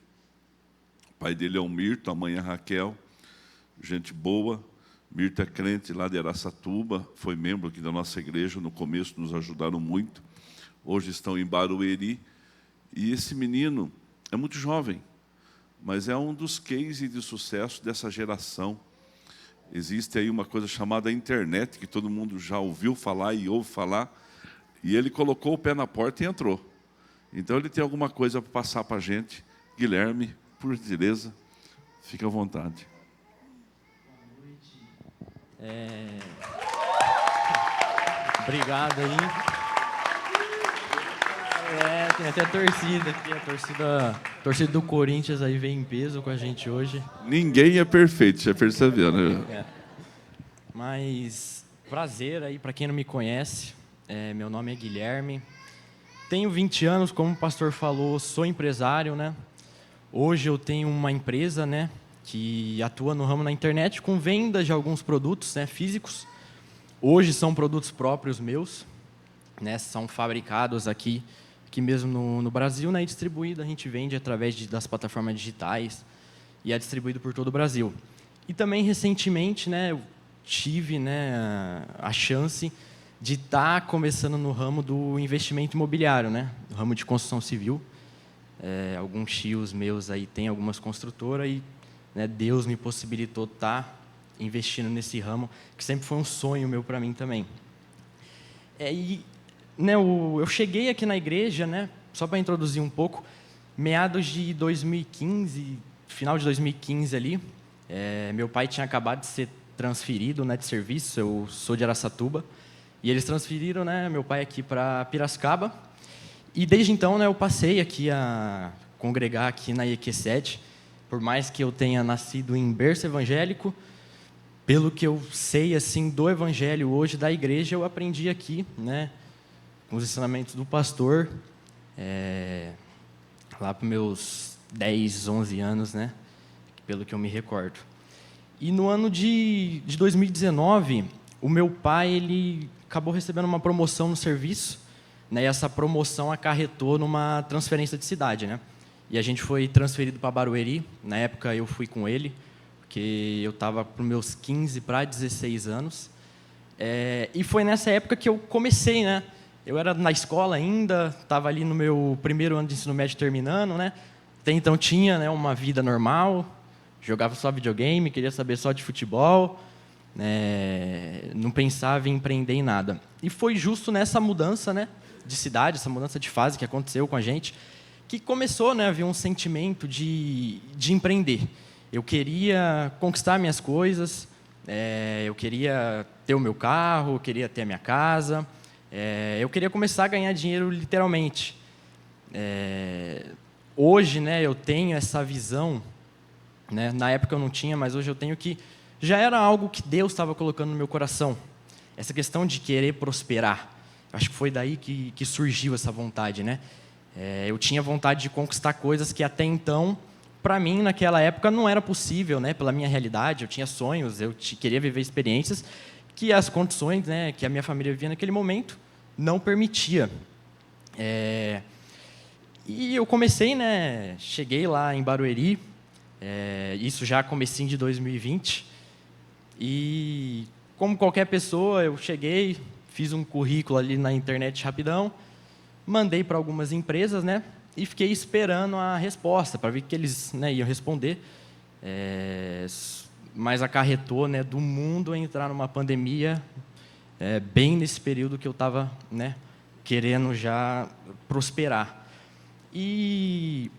O pai dele é o Mirto, a mãe é a Raquel, gente boa. Mirto é crente lá de Araçatuba, foi membro aqui da nossa igreja, no começo nos ajudaram muito. Hoje estão em Barueri. E esse menino é muito jovem, mas é um dos cases de sucesso dessa geração. Existe aí uma coisa chamada internet, que todo mundo já ouviu falar e ouve falar, e ele colocou o pé na porta e entrou. Então ele tem alguma coisa para passar para a gente. Guilherme, por gentileza, fique à vontade. Obrigado aí. Tem até torcida aqui, a torcida do Corinthians aí vem em peso com a gente hoje. Ninguém é perfeito, já percebeu, né? Mas prazer aí, para quem não me conhece, meu nome é Guilherme. Tenho 20 anos, como o pastor falou, sou empresário, né? Hoje eu tenho uma empresa, né, que atua no ramo na internet com venda de alguns produtos, né, físicos. Hoje são produtos próprios meus, né, são fabricados aqui mesmo no Brasil, né, e distribuído, a gente vende através das plataformas digitais e é distribuído por todo o Brasil. E também, recentemente, né, eu tive, né, a chance de estar começando no ramo do investimento imobiliário, né, no ramo de construção civil. Alguns tios meus aí têm algumas construtoras e, né, Deus me possibilitou estar investindo nesse ramo, que sempre foi um sonho meu para mim também. Né, eu cheguei aqui na igreja, né, só para introduzir um pouco, meados de 2015, final de 2015 ali, meu pai tinha acabado de ser transferido, né, de serviço, eu sou de Araçatuba, e eles transferiram, né, meu pai aqui para Piracicaba, e desde então, né, eu passei aqui a congregar aqui na EQ7, por mais que eu tenha nascido em berço evangélico, pelo que eu sei assim do evangelho hoje da igreja, eu aprendi aqui, né, com os ensinamentos do pastor, lá para meus 10, 11 anos, né, pelo que eu me recordo. E no ano de 2019, o meu pai ele acabou recebendo uma promoção no serviço, né, e essa promoção acarretou numa transferência de cidade, né? E a gente foi transferido para Barueri. Na época eu fui com ele, porque eu estava para os meus 15 para 16 anos. E foi nessa época que eu comecei, né? Eu era na escola ainda, estava ali no meu primeiro ano de ensino médio terminando, né? Até então tinha, né, uma vida normal, jogava só videogame, queria saber só de futebol, não pensava em empreender em nada. E foi justo nessa mudança, né, de cidade, essa mudança de fase que aconteceu com a gente, que começou, né, a haver um sentimento de empreender. Eu queria conquistar minhas coisas, eu queria ter o meu carro, eu queria ter a minha casa, eu queria começar a ganhar dinheiro literalmente. Hoje, né, eu tenho essa visão, né, na época eu não tinha, mas hoje eu tenho, que já era algo que Deus estava colocando no meu coração. Essa questão de querer prosperar. Acho que foi daí que surgiu essa vontade, né? Eu tinha vontade de conquistar coisas que até então, para mim, naquela época, não era possível, né? Pela minha realidade, eu tinha sonhos, eu queria viver experiências que as condições, né, que a minha família vivia naquele momento não permitia. E eu comecei, né? Cheguei lá em Barueri, isso já comecinho de 2020, e como qualquer pessoa, eu cheguei, fiz um currículo ali na internet rapidão, mandei para algumas empresas, né, e fiquei esperando a resposta para ver o que eles, né, iam responder. Mas acarretou, né, do mundo entrar numa pandemia, bem nesse período que eu estava, né, querendo já prosperar. E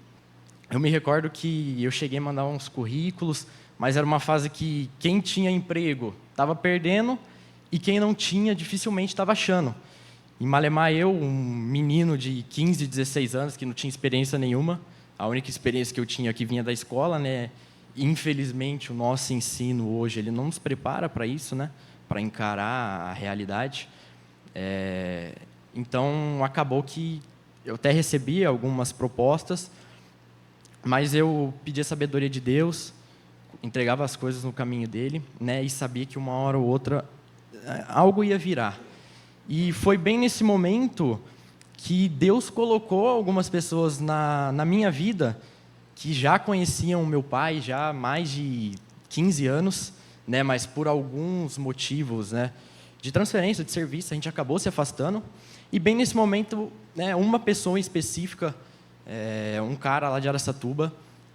eu me recordo que eu cheguei a mandar uns currículos, mas era uma fase que quem tinha emprego estava perdendo e quem não tinha dificilmente estava achando. Em Malemar, eu, um menino de 15, 16 anos, que não tinha experiência nenhuma, a única experiência que eu tinha aqui vinha da escola, né? Infelizmente, o nosso ensino hoje ele não nos prepara para isso, né? Para encarar a realidade. Então, acabou que eu até recebi algumas propostas, mas eu pedi a sabedoria de Deus, entregava as coisas no caminho dele, né? E sabia que uma hora ou outra algo ia virar. E foi bem nesse momento que Deus colocou algumas pessoas na minha vida que já conheciam o meu pai já há mais de 15 anos, né, mas por alguns motivos, né, de transferência de serviço, a gente acabou se afastando. E bem nesse momento, né, uma pessoa em específica, um cara lá de Araçatuba,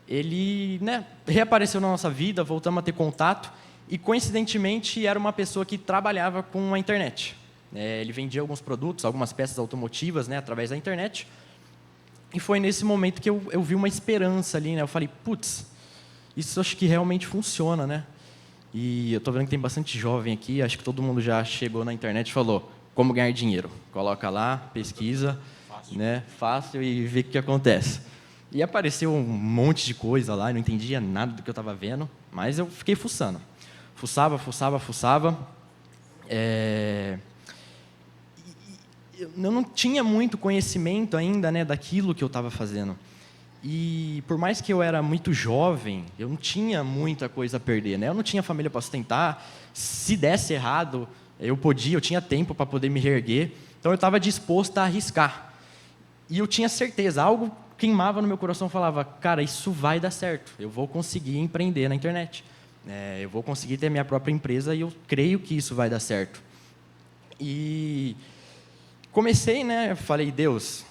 ele, né, reapareceu na nossa vida, voltamos a ter contato, e coincidentemente era uma pessoa que trabalhava com a internet. Ele vendia alguns produtos, algumas peças automotivas, né, através da internet. E foi nesse momento que eu vi uma esperança ali, né? Eu falei, putz, isso acho que realmente funciona, né? E eu estou vendo que tem bastante jovem aqui, acho que todo mundo já chegou na internet e falou, como ganhar dinheiro? Coloca lá, pesquisa, fácil, né? Fácil e vê o que acontece. E apareceu um monte de coisa lá, eu não entendia nada do que eu estava vendo, mas eu fiquei fuçando. Fuçava. Eu não tinha muito conhecimento ainda, né, daquilo que eu estava fazendo. E por mais que eu era muito jovem, eu não tinha muita coisa a perder, né? Eu não tinha família para sustentar. Se desse errado, eu tinha tempo para poder me reerguer. Então eu estava disposto a arriscar. E eu tinha certeza, algo queimava no meu coração, falava, cara, isso vai dar certo. Eu vou conseguir empreender na internet. Eu vou conseguir ter minha própria empresa e eu creio que isso vai dar certo. E comecei, né? Falei, Deus,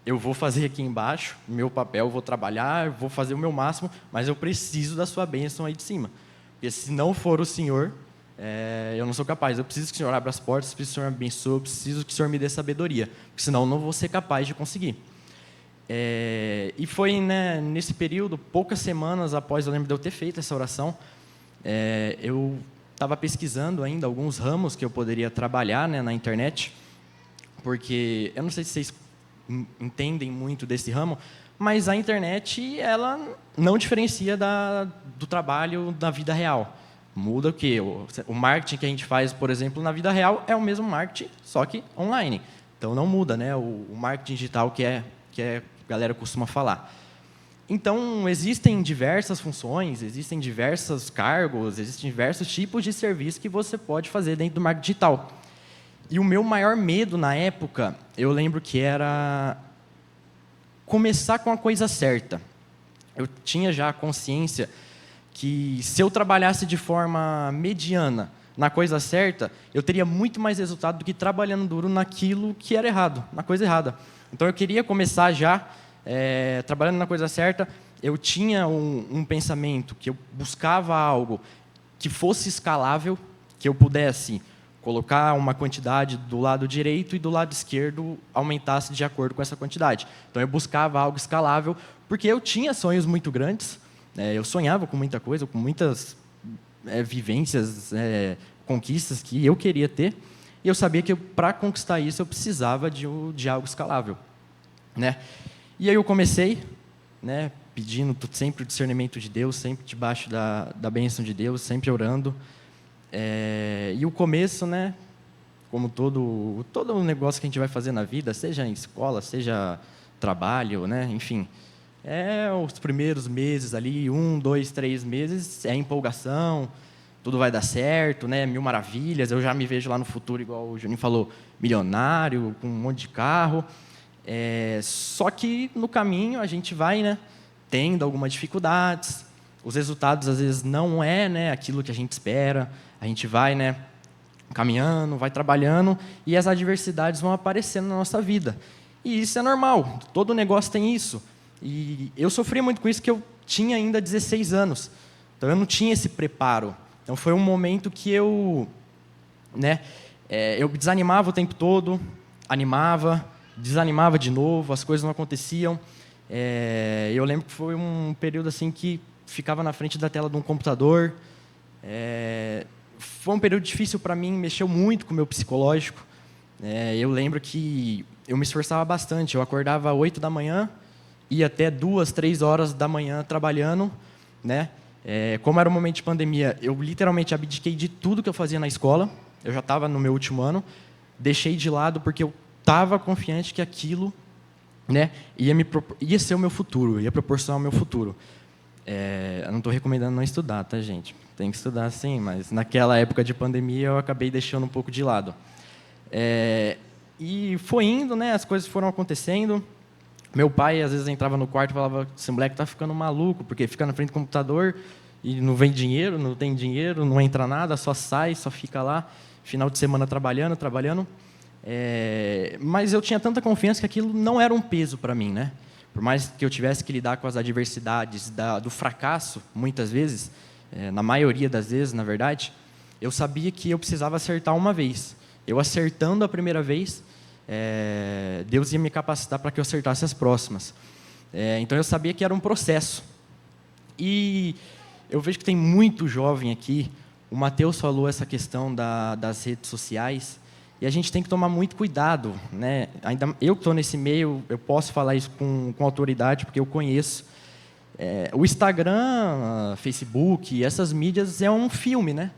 eu vou fazer aqui embaixo, meu papel, vou trabalhar, vou fazer o meu máximo, mas eu preciso da sua bênção aí de cima. Porque se não for o Senhor, eu não sou capaz. Eu preciso que o Senhor abra as portas, preciso que o Senhor me abençoe, preciso que o Senhor me dê sabedoria, porque senão eu não vou ser capaz de conseguir. E foi, né, nesse período, poucas semanas após, eu lembro de eu ter feito essa oração, eu estava pesquisando ainda alguns ramos que eu poderia trabalhar, né, na internet, porque eu não sei se vocês entendem muito desse ramo, mas a internet ela não diferencia do trabalho da vida real. Muda o quê? O marketing que a gente faz, por exemplo, na vida real é o mesmo marketing, só que online. Então não muda, né? O marketing digital que a galera costuma falar. Então existem diversas funções, existem diversos cargos, existem diversos tipos de serviço que você pode fazer dentro do marketing digital. E o meu maior medo na época, eu lembro que era começar com a coisa certa. Eu tinha já a consciência que se eu trabalhasse de forma mediana na coisa certa, eu teria muito mais resultado do que trabalhando duro naquilo que era errado, na coisa errada. Então eu queria começar já trabalhando na coisa certa. Eu tinha um pensamento que eu buscava algo que fosse escalável, que eu pudesse colocar uma quantidade do lado direito e do lado esquerdo aumentasse de acordo com essa quantidade. Então, eu buscava algo escalável, porque eu tinha sonhos muito grandes, eu sonhava com muita coisa, com muitas vivências, conquistas que eu queria ter, e eu sabia que para conquistar isso eu precisava de algo escalável, né? E aí eu comecei, né, pedindo sempre o discernimento de Deus, sempre debaixo da bênção de Deus, sempre orando. E o começo, né, como todo negócio que a gente vai fazer na vida, seja em escola, seja trabalho, né, enfim, os primeiros meses ali, 1, 2, 3 meses, empolgação, tudo vai dar certo, né, mil maravilhas, eu já me vejo lá no futuro, igual o Juninho falou, milionário, com um monte de carro. Só que no caminho a gente vai, né, tendo algumas dificuldades, os resultados às vezes não né, aquilo que a gente espera. A gente vai, né, caminhando, vai trabalhando e as adversidades vão aparecendo na nossa vida. E isso é normal, todo negócio tem isso. E eu sofri muito com isso, que eu tinha ainda 16 anos. Então eu não tinha esse preparo. Então foi um momento que eu desanimava o tempo todo, animava, desanimava de novo, as coisas não aconteciam. Eu lembro que foi um período assim que ficava na frente da tela de um computador. Foi um período difícil para mim, mexeu muito com o meu psicológico. Eu lembro que eu me esforçava bastante. Eu acordava às 8 da manhã, ia até 2, 3 horas da manhã trabalhando, né? Como era um momento de pandemia, eu literalmente abdiquei de tudo que eu fazia na escola. Eu já estava no meu último ano, deixei de lado porque eu estava confiante que aquilo, né, ia ser o meu futuro, ia proporcionar o meu futuro. Eu não estou recomendando não estudar, tá, gente? Tem que estudar sim, mas naquela época de pandemia eu acabei deixando um pouco de lado. E foi indo, né, as coisas foram acontecendo. Meu pai, às vezes, entrava no quarto e falava: esse moleque está ficando maluco, porque fica na frente do computador e não vem dinheiro, não tem dinheiro, não entra nada, só sai, só fica lá, final de semana trabalhando. Mas eu tinha tanta confiança que aquilo não era um peso para mim, né? Por mais que eu tivesse que lidar com as adversidades do fracasso, muitas vezes, na maioria das vezes, na verdade, eu sabia que eu precisava acertar uma vez. Eu acertando a primeira vez, Deus ia me capacitar para que eu acertasse as próximas. Então eu sabia que era um processo. E eu vejo que tem muito jovem aqui. O Mateus falou essa questão das redes sociais. E a gente tem que tomar muito cuidado, né? Ainda eu que estou nesse meio, eu posso falar isso com autoridade, porque eu conheço. O Instagram, Facebook, essas mídias é um filme, né?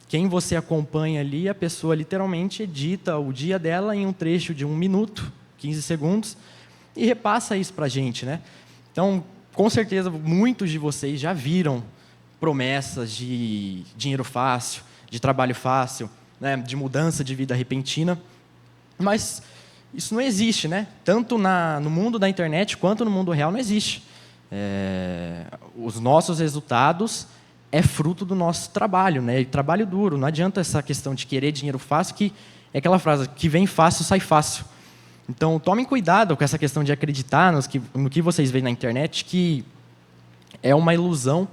Quem você acompanha ali, a pessoa literalmente edita o dia dela em um trecho de 1 minuto, 15 segundos, e repassa isso para a gente, né? Então, com certeza, muitos de vocês já viram promessas de dinheiro fácil, de trabalho fácil, né, de mudança de vida repentina, mas isso não existe, né? Tanto no mundo da internet quanto no mundo real não existe. Os nossos resultados é fruto do nosso trabalho, né? E trabalho duro. Não adianta essa questão de querer dinheiro fácil, que é aquela frase: que vem fácil, sai fácil. Então, tomem cuidado com essa questão de acreditar no que vocês veem na internet, que é uma ilusão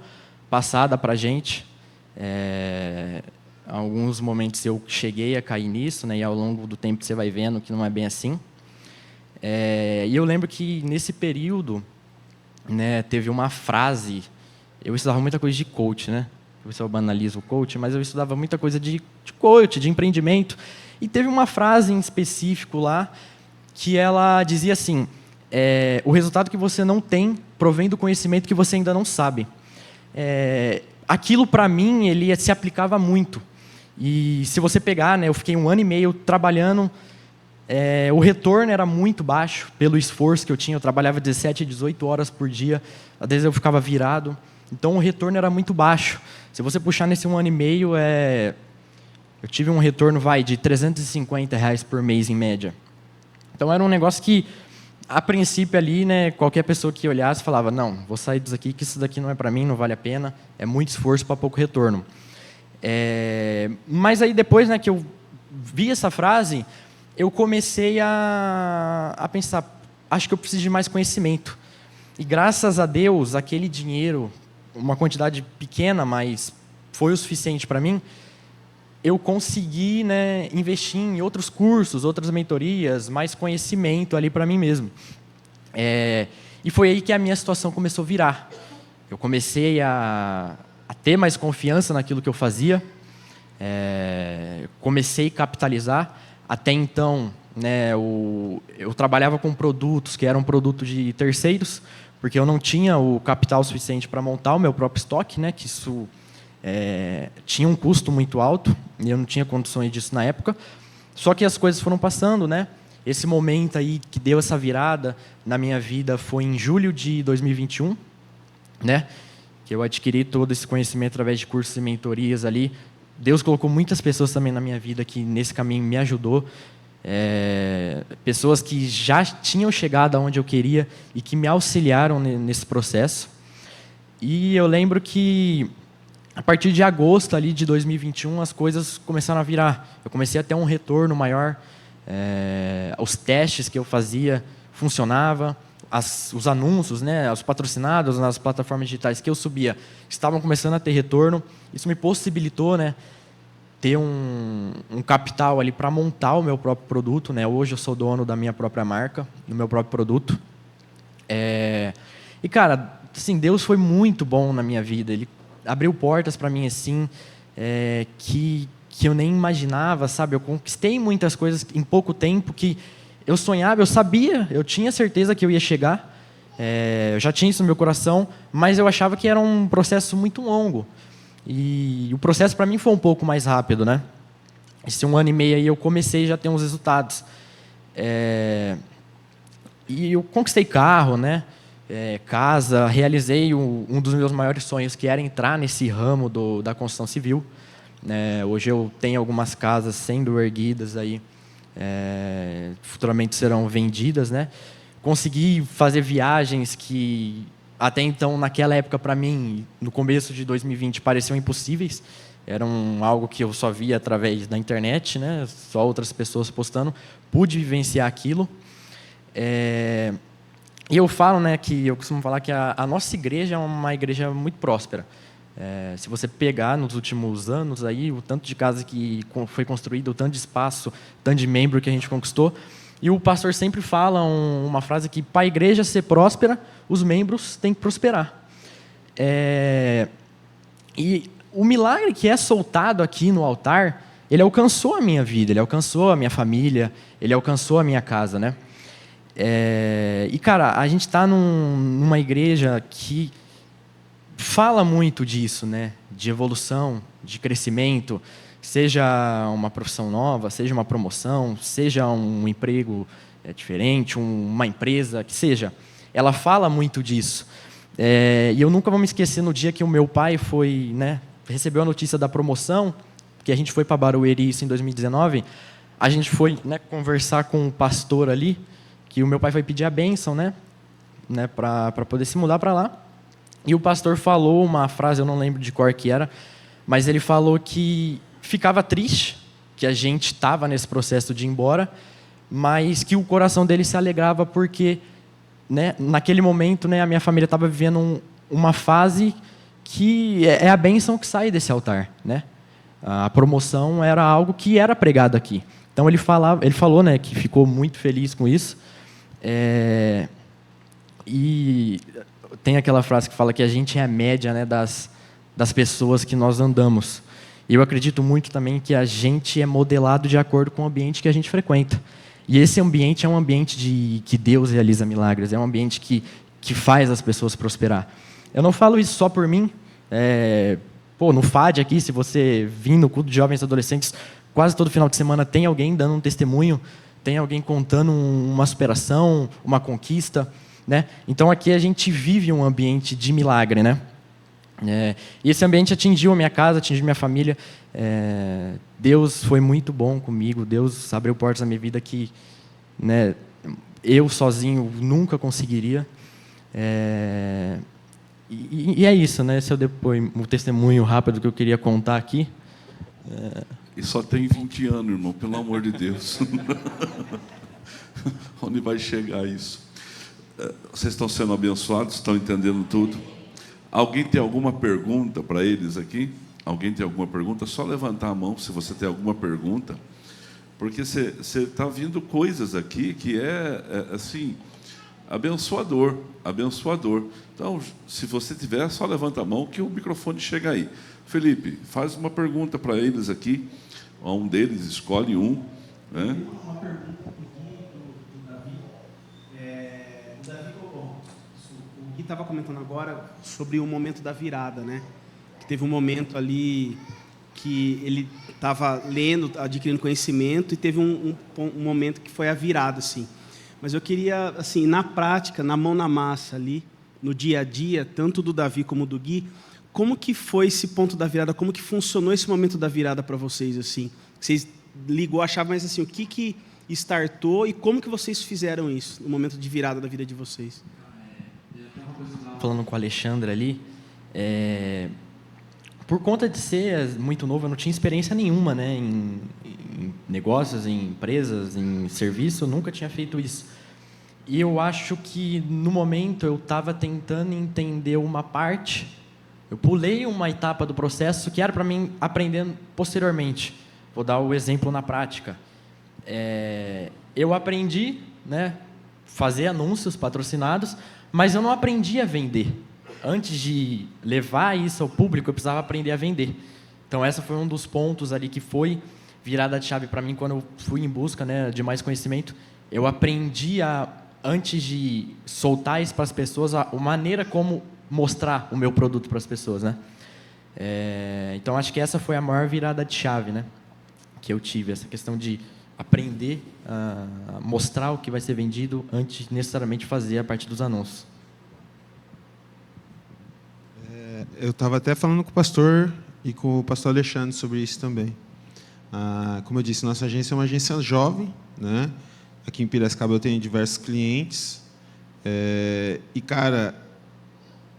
passada para a gente. Alguns momentos eu cheguei a cair nisso, né? E ao longo do tempo você vai vendo que não é bem assim. E eu lembro que nesse período, né, teve uma frase. Eu estudava muita coisa de coach, né? O pessoal banaliza o coach, mas eu estudava muita coisa de coach, de empreendimento. E teve uma frase em específico lá que ela dizia assim: o resultado que você não tem provém do conhecimento que você ainda não sabe. Aquilo, para mim, ele se aplicava muito. E se você pegar, né, eu fiquei 1 ano e meio trabalhando, o retorno era muito baixo pelo esforço que eu tinha. Eu trabalhava 17, 18 horas por dia, às vezes eu ficava virado. Então, o retorno era muito baixo. Se você puxar nesse 1 ano e meio, eu tive um retorno de R$350 por mês, em média. Então, era um negócio que, a princípio, ali, né, qualquer pessoa que olhasse falava: não, vou sair disso aqui, que isso daqui não é para mim, não vale a pena, é muito esforço para pouco retorno. Mas aí, depois, né, que eu vi essa frase, eu comecei a pensar: acho que eu preciso de mais conhecimento. E, graças a Deus, aquele dinheiro, uma quantidade pequena, mas foi o suficiente para mim, eu consegui, né, investir em outros cursos, outras mentorias, mais conhecimento ali para mim mesmo. E foi aí que a minha situação começou a virar. Eu comecei a ter mais confiança naquilo que eu fazia, comecei a capitalizar. Até então, né, eu trabalhava com produtos que eram produtos de terceiros, porque eu não tinha o capital suficiente para montar o meu próprio estoque, né, que isso tinha um custo muito alto, e eu não tinha condições disso na época. Só que as coisas foram passando, né? Esse momento aí que deu essa virada na minha vida foi em julho de 2021, né? Que eu adquiri todo esse conhecimento através de cursos e mentorias ali. Deus colocou muitas pessoas também na minha vida que nesse caminho me ajudou. Pessoas que já tinham chegado aonde eu queria e que me auxiliaram nesse processo. E eu lembro que a partir de agosto ali de 2021 as coisas começaram a virar. Eu comecei a ter um retorno maior. Os testes que eu fazia funcionavam. Os anúncios, né, os patrocinados nas plataformas digitais que eu subia estavam começando a ter retorno. Isso me possibilitou, né, ter um capital ali para montar o meu próprio produto, né? Hoje eu sou dono da minha própria marca, do meu próprio produto. E, cara, assim, Deus foi muito bom na minha vida. Ele abriu portas para mim, assim, que que eu nem imaginava, sabe? Eu conquistei muitas coisas em pouco tempo que eu sonhava, eu sabia, eu tinha certeza que eu ia chegar. Eu já tinha isso no meu coração, mas eu achava que era um processo muito longo. E o processo para mim foi um pouco mais rápido, né? Esse 1 ano e meio aí eu comecei já a ter uns resultados. E eu conquistei carro, né? Casa, realizei um dos meus maiores sonhos, que era entrar nesse ramo da construção civil. Hoje eu tenho algumas casas sendo erguidas aí, futuramente serão vendidas, né? Consegui fazer viagens que até então, naquela época, para mim, no começo de 2020, pareciam impossíveis. Eram algo que eu só via através da internet, né? Só outras pessoas postando. Pude vivenciar aquilo. E eu falo, né, que eu costumo falar que a nossa igreja é uma igreja muito próspera. Se você pegar nos últimos anos aí, o tanto de casa que foi construída, o tanto de espaço, o tanto de membro que a gente conquistou. E o pastor sempre fala uma frase que, para a igreja ser próspera, os membros têm que prosperar. E o milagre que é soltado aqui no altar, ele alcançou a minha vida, ele alcançou a minha família, ele alcançou a minha casa, né? E, cara, a gente está numa igreja que fala muito disso, né? De evolução, de crescimento, seja uma profissão nova, seja uma promoção, seja um emprego diferente, uma empresa, que seja. Ela fala muito disso. E eu nunca vou me esquecer no dia que o meu pai foi, né, recebeu a notícia da promoção, que a gente foi para Barueri, isso em 2019, a gente foi, né, conversar com o pastor ali, que o meu pai foi pedir a bênção, né, para poder se mudar para lá. E o pastor falou uma frase, eu não lembro de cor que era, mas ele falou que ficava triste que a gente estava nesse processo de ir embora, mas que o coração dele se alegrava porque, né, naquele momento, né, a minha família estava vivendo uma fase que é a bênção que sai desse altar, né? A promoção era algo que era pregado aqui. Então ele falou, né, que ficou muito feliz com isso. E tem aquela frase que fala que a gente é a média, né, das pessoas que nós andamos. E eu acredito muito também que a gente é modelado de acordo com o ambiente que a gente frequenta. E esse ambiente é um ambiente que Deus realiza milagres, é um ambiente que faz as pessoas prosperar. Eu não falo isso só por mim. No FAD aqui, se você vir no culto de jovens e adolescentes, quase todo final de semana tem alguém dando um testemunho, tem alguém contando uma superação, uma conquista, né? Então aqui a gente vive um ambiente de milagre, né? E esse ambiente atingiu a minha casa, atingiu a minha família. Deus foi muito bom comigo. Deus abriu portas na minha vida que, né, eu sozinho nunca conseguiria. E é isso, né? Esse é o testemunho rápido que eu queria contar aqui. E só tem 20 anos, irmão, pelo amor de Deus. Onde vai chegar isso? Vocês estão sendo abençoados, estão entendendo tudo? Alguém tem alguma pergunta para eles aqui? Alguém tem alguma pergunta? Só levantar a mão se você tem alguma pergunta. Porque você está vindo coisas aqui que assim, abençoador. Então, se você tiver, só levanta a mão que o microfone chega aí. Felipe, faz uma pergunta para eles aqui. Um deles, escolhe um. Né? Uma pergunta do Davi. O Davi, o Gui estava comentando agora sobre o momento da virada, né? Que teve um momento ali que ele estava lendo, adquirindo conhecimento, e teve um momento que foi a virada, assim. Mas eu queria, assim, na prática, na mão na massa ali, no dia a dia, tanto do Davi como do Gui, como que foi esse ponto da virada? Como que funcionou esse momento da virada para vocês, assim? Vocês ligou, achavam, mas assim, o que startou e como que vocês fizeram isso no momento de virada da vida de vocês? Falando com o Alexandre ali, por conta de ser muito novo, eu não tinha experiência nenhuma, né, em negócios, em empresas, em serviço, eu nunca tinha feito isso. E eu acho que, no momento, eu estava tentando entender uma parte, eu pulei uma etapa do processo que era para mim aprender posteriormente. Vou dar o exemplo na prática. Eu aprendi, né, fazer anúncios patrocinados, mas eu não aprendi a vender. Antes de levar isso ao público, eu precisava aprender a vender. Então, essa foi um dos pontos ali que foi virada de chave para mim quando eu fui em busca, né, de mais conhecimento. Eu aprendi antes de soltar isso para as pessoas, a maneira como mostrar o meu produto para as pessoas, né? Então, acho que essa foi a maior virada de chave, né, que eu tive, essa questão de aprender a mostrar o que vai ser vendido antes de necessariamente fazer a parte dos anúncios. Eu estava até falando com o pastor e com o pastor Alexandre sobre isso também. Como eu disse, nossa agência é uma agência jovem, né? Aqui em Piracicaba eu tenho diversos clientes. E, cara,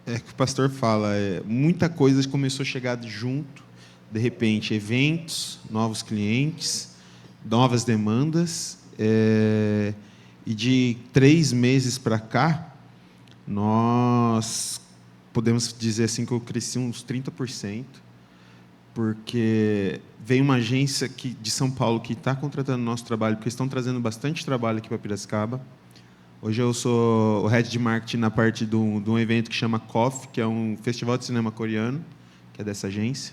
é que o pastor fala, muita coisa começou a chegar junto, de repente, eventos, novos clientes, novas demandas. E de 3 meses para cá, nós podemos dizer assim que eu cresci uns 30%, porque veio uma agência de São Paulo que está contratando nosso trabalho, porque estão trazendo bastante trabalho aqui para Piracicaba. Hoje eu sou o head de marketing na parte de um evento que chama COF, que é um festival de cinema coreano, que é dessa agência.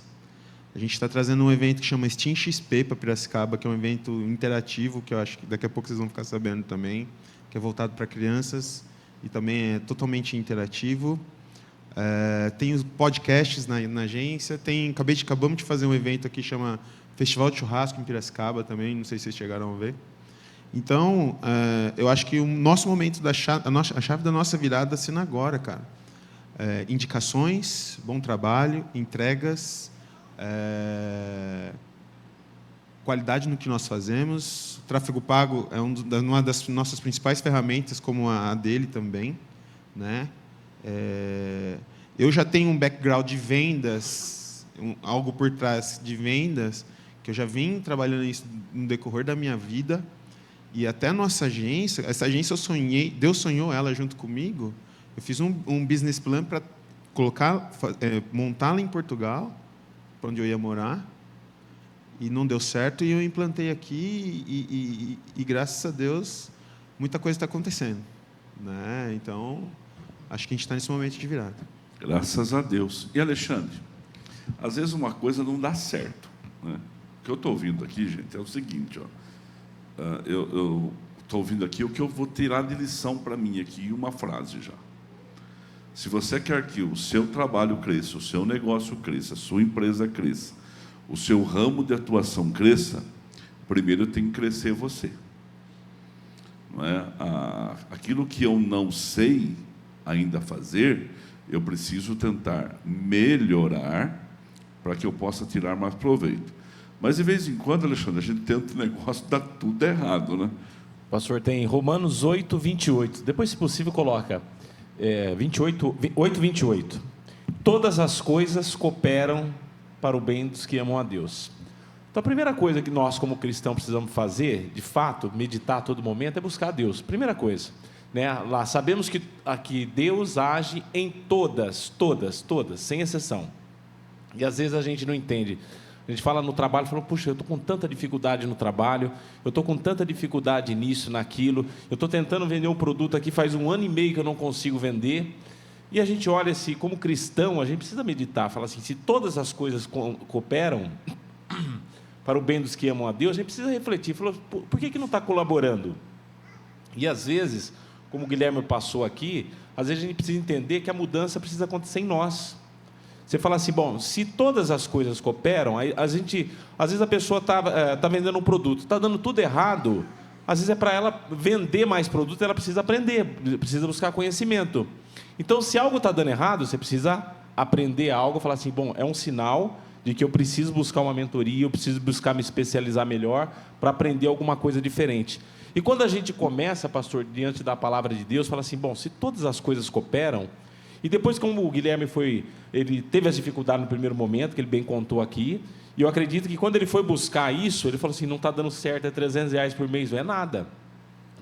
A gente está trazendo um evento que chama Steam XP para Piracicaba, que é um evento interativo, que eu acho que daqui a pouco vocês vão ficar sabendo também, que é voltado para crianças e também é totalmente interativo. Tem os podcasts na agência, acabamos de fazer um evento aqui que chama Festival de Churrasco em Piracicaba também, não sei se vocês chegaram a ver. Então, eu acho que o nosso momento, a chave da nossa virada está sendo agora, cara. Indicações, bom trabalho, entregas, qualidade no que nós fazemos. O tráfego pago é uma das nossas principais ferramentas, como a dele também, né? Eu já tenho um background de vendas, algo por trás de vendas, que eu já vim trabalhando isso no decorrer da minha vida, e até a nossa agência, essa agência eu sonhei, Deus sonhou ela junto comigo, eu fiz um business plan para montá-la em Portugal, para onde eu ia morar, e não deu certo, e eu implantei aqui, e graças a Deus, muita coisa está acontecendo, né? Então, acho que a gente está nesse momento de virada. Graças a Deus. E, Alexandre, às vezes uma coisa não dá certo, né? O que eu estou ouvindo aqui, gente, é o seguinte, ó. Eu estou ouvindo aqui o que eu vou tirar de lição para mim aqui, uma frase já. Se você quer que o seu trabalho cresça, o seu negócio cresça, a sua empresa cresça, o seu ramo de atuação cresça, primeiro tem que crescer você. Não é? Aquilo que eu não sei ainda fazer, eu preciso tentar melhorar para que eu possa tirar mais proveito. Mas, de vez em quando, Alexandre, a gente tenta o negócio, dá tudo errado, né? O pastor tem Romanos 8, 28. Depois, se possível, coloca 8, 28. Todas as coisas cooperam para o bem dos que amam a Deus. Então, a primeira coisa que nós, como cristãos, precisamos fazer, de fato, meditar a todo momento, é buscar a Deus. Primeira coisa. Né? Lá sabemos que aqui Deus age em todas, sem exceção. E às vezes a gente não entende. A gente fala no trabalho, fala, puxa, eu estou com tanta dificuldade no trabalho, eu estou com tanta dificuldade nisso, naquilo, eu estou tentando vender um produto aqui, faz 1 ano e meio que eu não consigo vender. E a gente olha assim, como cristão, a gente precisa meditar, fala assim, se todas as coisas cooperam para o bem dos que amam a Deus, a gente precisa refletir, fala, por que não está colaborando? E às vezes, como o Guilherme passou aqui, às vezes a gente precisa entender que a mudança precisa acontecer em nós. Você fala assim, bom, se todas as coisas cooperam, aí às vezes a pessoa está vendendo um produto, está dando tudo errado, às vezes é para ela vender mais produto, ela precisa aprender, precisa buscar conhecimento. Então, se algo está dando errado, você precisa aprender algo, falar assim, bom, é um sinal de que eu preciso buscar uma mentoria, eu preciso buscar me especializar melhor para aprender alguma coisa diferente. E quando a gente começa, pastor, diante da palavra de Deus, fala assim, bom, se todas as coisas cooperam, e depois, como o Guilherme ele teve as dificuldades no primeiro momento, que ele bem contou aqui, e eu acredito que quando ele foi buscar isso, ele falou assim, não está dando certo, é R$300 por mês, não é nada,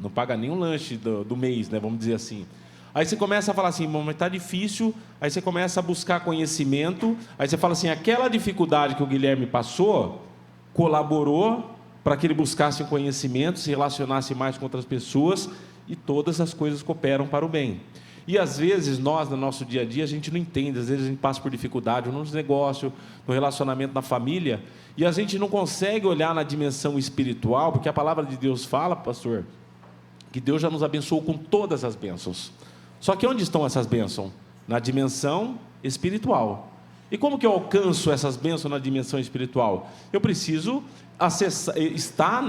não paga nem um lanche do mês, né, vamos dizer assim. Aí você começa a falar assim, mas está difícil, aí você começa a buscar conhecimento, aí você fala assim, aquela dificuldade que o Guilherme passou, colaborou para que ele buscasse um conhecimento, se relacionasse mais com outras pessoas, e todas as coisas cooperam para o bem. E às vezes nós, no nosso dia a dia, a gente não entende, às vezes a gente passa por dificuldade no negócio, no relacionamento na família, e a gente não consegue olhar na dimensão espiritual, porque a palavra de Deus fala, pastor, que Deus já nos abençoou com todas as bênçãos. Só que onde estão essas bênçãos? Na dimensão espiritual. E como que eu alcanço essas bênçãos na dimensão espiritual? Eu preciso estar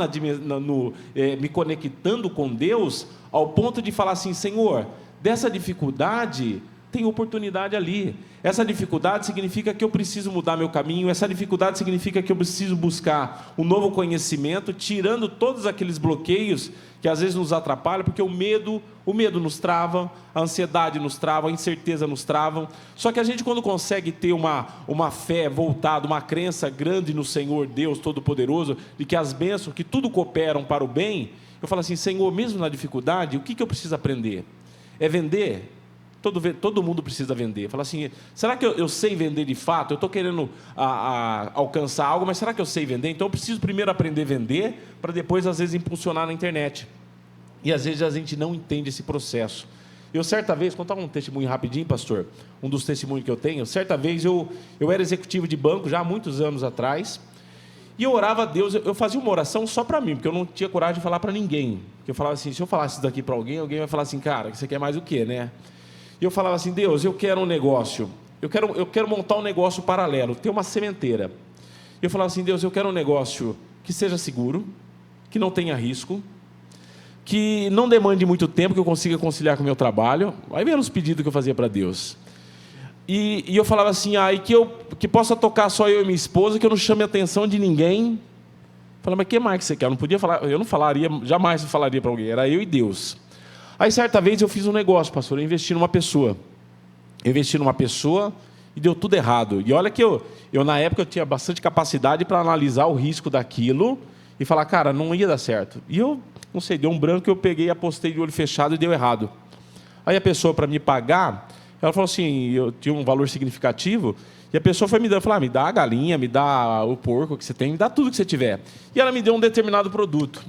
me conectando com Deus ao ponto de falar assim, Senhor, dessa dificuldade tem oportunidade ali. Essa dificuldade significa que eu preciso mudar meu caminho, essa dificuldade significa que eu preciso buscar um novo conhecimento, tirando todos aqueles bloqueios que às vezes nos atrapalham, porque o medo nos trava, a ansiedade nos trava, a incerteza nos trava. Só que a gente, quando consegue ter uma fé voltada, uma crença grande no Senhor Deus Todo-Poderoso, de que as bênçãos, que tudo cooperam para o bem, eu falo assim, Senhor, mesmo na dificuldade, o que eu preciso aprender? É vender? Todo mundo precisa vender. Fala assim, será que eu sei vender de fato? Eu estou querendo alcançar algo, mas será que eu sei vender? Então eu preciso primeiro aprender a vender, para depois, às vezes, impulsionar na internet. E às vezes a gente não entende esse processo. Eu, certa vez, contar um testemunho rapidinho, pastor, um dos testemunhos que eu tenho, certa vez eu era executivo de banco, já há muitos anos atrás, e eu orava a Deus, eu fazia uma oração só para mim, porque eu não tinha coragem de falar para ninguém. Porque eu falava assim, se eu falasse isso daqui para alguém vai falar assim, cara, você quer mais o quê, né? E eu falava assim, Deus, eu quero um negócio, eu quero montar um negócio paralelo, ter uma sementeira. Eu falava assim, Deus, eu quero um negócio que seja seguro, que não tenha risco, que não demande muito tempo, que eu consiga conciliar com o meu trabalho. Aí vem os pedidos que eu fazia para Deus. E eu falava assim, que possa tocar só eu e minha esposa, que eu não chame a atenção de ninguém. Eu falava, mas o que mais que você quer? Eu não podia falar, eu não falaria, jamais eu falaria para alguém, era eu e Deus. Aí, certa vez, eu fiz um negócio, pastor, eu investi numa pessoa. E deu tudo errado. E olha que eu na época, eu tinha bastante capacidade para analisar o risco daquilo e falar, cara, não ia dar certo. E eu, não sei, deu um branco, eu peguei, apostei de olho fechado e deu errado. Aí a pessoa, para me pagar, ela falou assim, eu tinha um valor significativo, e a pessoa foi me dando, falou, me dá a galinha, me dá o porco que você tem, me dá tudo que você tiver. E ela me deu um determinado produto.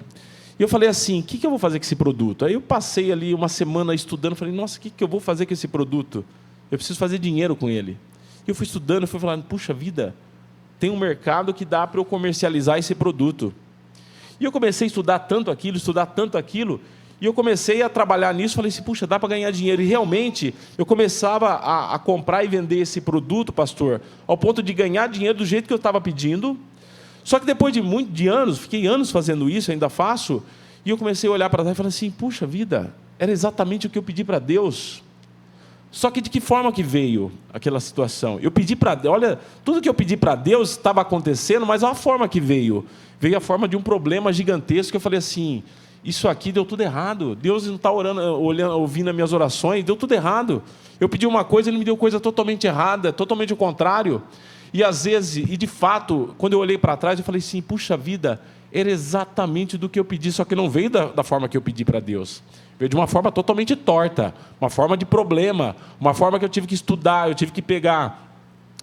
E eu falei assim, o que eu vou fazer com esse produto? Aí eu passei ali uma semana estudando, falei, nossa, o que eu vou fazer com esse produto? Eu preciso fazer dinheiro com ele. E eu fui estudando, fui falando, puxa vida, tem um mercado que dá para eu comercializar esse produto. E eu comecei a estudar tanto aquilo, e eu comecei a trabalhar nisso, falei assim, puxa, dá para ganhar dinheiro. E realmente, eu começava a comprar e vender esse produto, pastor, ao ponto de ganhar dinheiro do jeito que eu estava pedindo. Só que depois de anos, fiquei anos fazendo isso, ainda faço, e eu comecei a olhar para trás e falei assim, puxa vida, era exatamente o que eu pedi para Deus. Só que de que forma que veio aquela situação? Eu pedi para Deus, olha, tudo que eu pedi para Deus estava acontecendo, mas olha a forma que veio. Veio a forma de um problema gigantesco, que eu falei assim, isso aqui deu tudo errado, Deus não está ouvindo as minhas orações, deu tudo errado. Eu pedi uma coisa, Ele me deu coisa totalmente errada, totalmente o contrário. E às vezes, e de fato, quando eu olhei para trás, eu falei assim, puxa vida, era exatamente do que eu pedi, só que não veio da forma que eu pedi para Deus. Veio de uma forma totalmente torta, uma forma de problema, uma forma que eu tive que estudar, eu tive que pegar,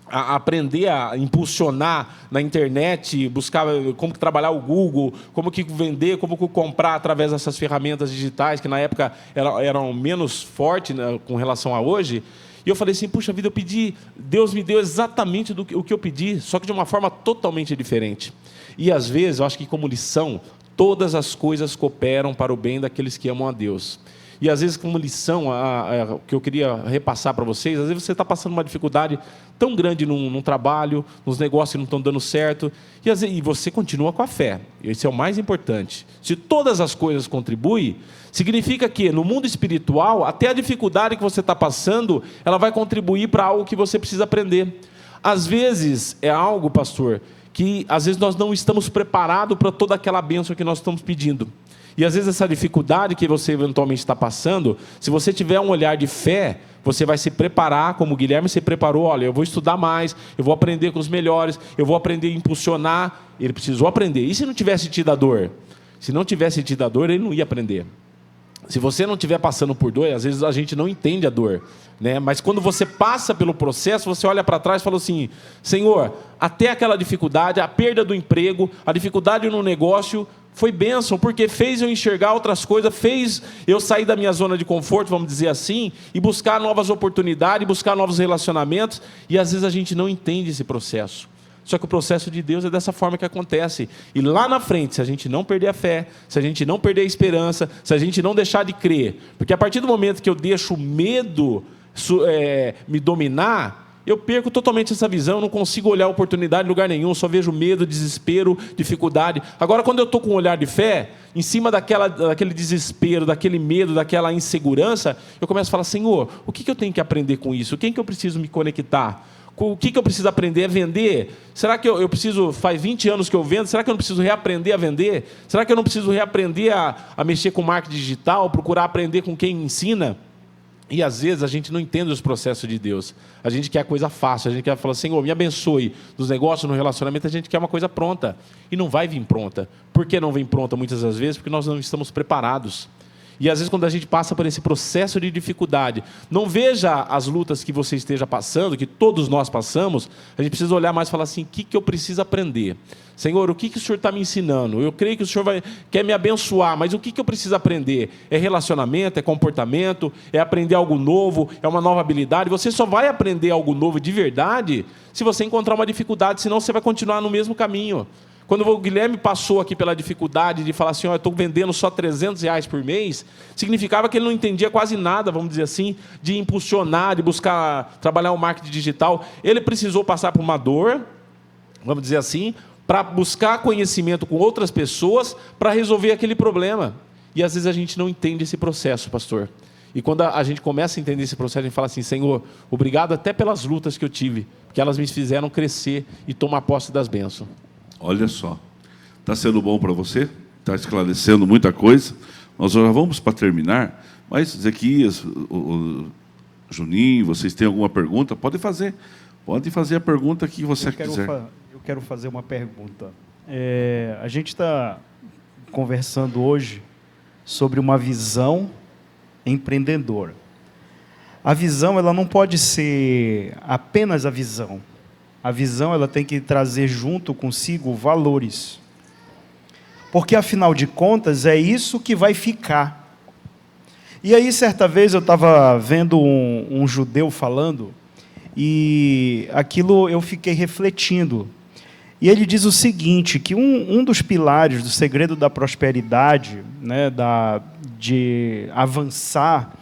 aprender a impulsionar na internet, buscar como que trabalhar o Google, como que vender, como que comprar através dessas ferramentas digitais, que na época eram menos fortes, né, com relação a hoje. E eu falei assim, puxa vida, eu pedi, Deus me deu exatamente o que eu pedi, só que de uma forma totalmente diferente. E às vezes, eu acho que como lição, todas as coisas cooperam para o bem daqueles que amam a Deus. E às vezes, como lição, que eu queria repassar para vocês, às vezes você está passando uma dificuldade tão grande num trabalho, nos negócios que não estão dando certo, e você continua com a fé. Esse é o mais importante. Se todas as coisas contribuem, significa que no mundo espiritual, até a dificuldade que você está passando, ela vai contribuir para algo que você precisa aprender. Às vezes, é algo, pastor, que às vezes nós não estamos preparados para toda aquela bênção que nós estamos pedindo. E às vezes essa dificuldade que você eventualmente está passando, se você tiver um olhar de fé, você vai se preparar, como o Guilherme se preparou, olha, eu vou estudar mais, eu vou aprender com os melhores, eu vou aprender a impulsionar. Ele precisou aprender. E se não tivesse tido a dor? Se não tivesse tido a dor, ele não ia aprender. Se você não estiver passando por dor, às vezes a gente não entende a dor, né? Mas quando você passa pelo processo, você olha para trás e fala assim, Senhor, até aquela dificuldade, a perda do emprego, a dificuldade no negócio, Foi bênção, porque fez eu enxergar outras coisas, fez eu sair da minha zona de conforto, vamos dizer assim, e buscar novas oportunidades, buscar novos relacionamentos, e às vezes a gente não entende esse processo. Só que o processo de Deus é dessa forma que acontece. E lá na frente, se a gente não perder a fé, se a gente não perder a esperança, se a gente não deixar de crer, porque a partir do momento que eu deixo o medo me dominar, eu perco totalmente essa visão, eu não consigo olhar a oportunidade em lugar nenhum, só vejo medo, desespero, dificuldade. Agora, quando eu estou com um olhar de fé, em cima daquele desespero, daquele medo, daquela insegurança, eu começo a falar, Senhor, o que eu tenho que aprender com isso? Quem que eu preciso me conectar? O que eu preciso aprender a vender? Será que eu preciso, faz 20 anos que eu vendo, será que eu não preciso reaprender a vender? Será que eu não preciso reaprender a mexer com marketing digital, procurar aprender com quem ensina? E às vezes a gente não entende os processos de Deus. A gente quer coisa fácil, a gente quer falar, Senhor, me abençoe nos negócios, no relacionamento, a gente quer uma coisa pronta. E não vai vir pronta. Por que não vem pronta muitas das vezes? Porque nós não estamos preparados. E às vezes quando a gente passa por esse processo de dificuldade, não veja as lutas que você esteja passando, que todos nós passamos, a gente precisa olhar mais e falar assim, o que eu preciso aprender? Senhor, o que o Senhor está me ensinando? Eu creio que o Senhor quer me abençoar, mas o que eu preciso aprender? É relacionamento, é comportamento, é aprender algo novo, é uma nova habilidade. Você só vai aprender algo novo de verdade se você encontrar uma dificuldade, senão você vai continuar no mesmo caminho. Quando o Guilherme passou aqui pela dificuldade de falar assim, eu estou vendendo só R$300 por mês, significava que ele não entendia quase nada, vamos dizer assim, de impulsionar, de buscar trabalhar o marketing digital. Ele precisou passar por uma dor, vamos dizer assim, para buscar conhecimento com outras pessoas para resolver aquele problema. E às vezes a gente não entende esse processo, pastor. E quando a gente começa a entender esse processo, a gente fala assim, Senhor, obrigado até pelas lutas que eu tive, porque elas me fizeram crescer e tomar posse das bênçãos. Olha só, está sendo bom para você? Está esclarecendo muita coisa. Nós já vamos para terminar, mas Zequias, o Juninho, vocês têm alguma pergunta? Pode fazer a pergunta que você quiser. Eu quero fazer uma pergunta. A gente está conversando hoje sobre uma visão empreendedora. A visão, ela não pode ser apenas a visão. A visão, ela tem que trazer junto consigo valores. Porque, afinal de contas, é isso que vai ficar. E aí, certa vez, eu estava vendo um judeu falando, e aquilo eu fiquei refletindo. E ele diz o seguinte, que um dos pilares do segredo da prosperidade, né, de avançar,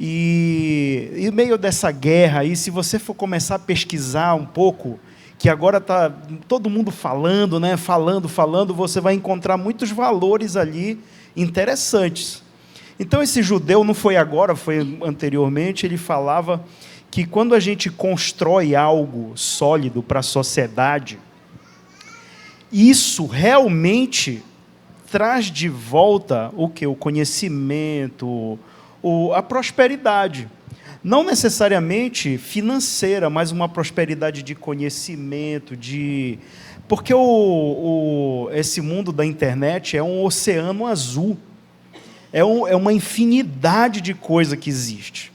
e em meio dessa guerra, e se você for começar a pesquisar um pouco, que agora está todo mundo falando, né, falando, você vai encontrar muitos valores ali interessantes. Então, esse judeu, não foi agora, foi anteriormente, ele falava que quando a gente constrói algo sólido para a sociedade, isso realmente traz de volta o quê? O conhecimento, a prosperidade. Não necessariamente financeira, mas uma prosperidade de conhecimento, porque esse mundo da internet é um oceano azul. É uma infinidade de coisa que existe.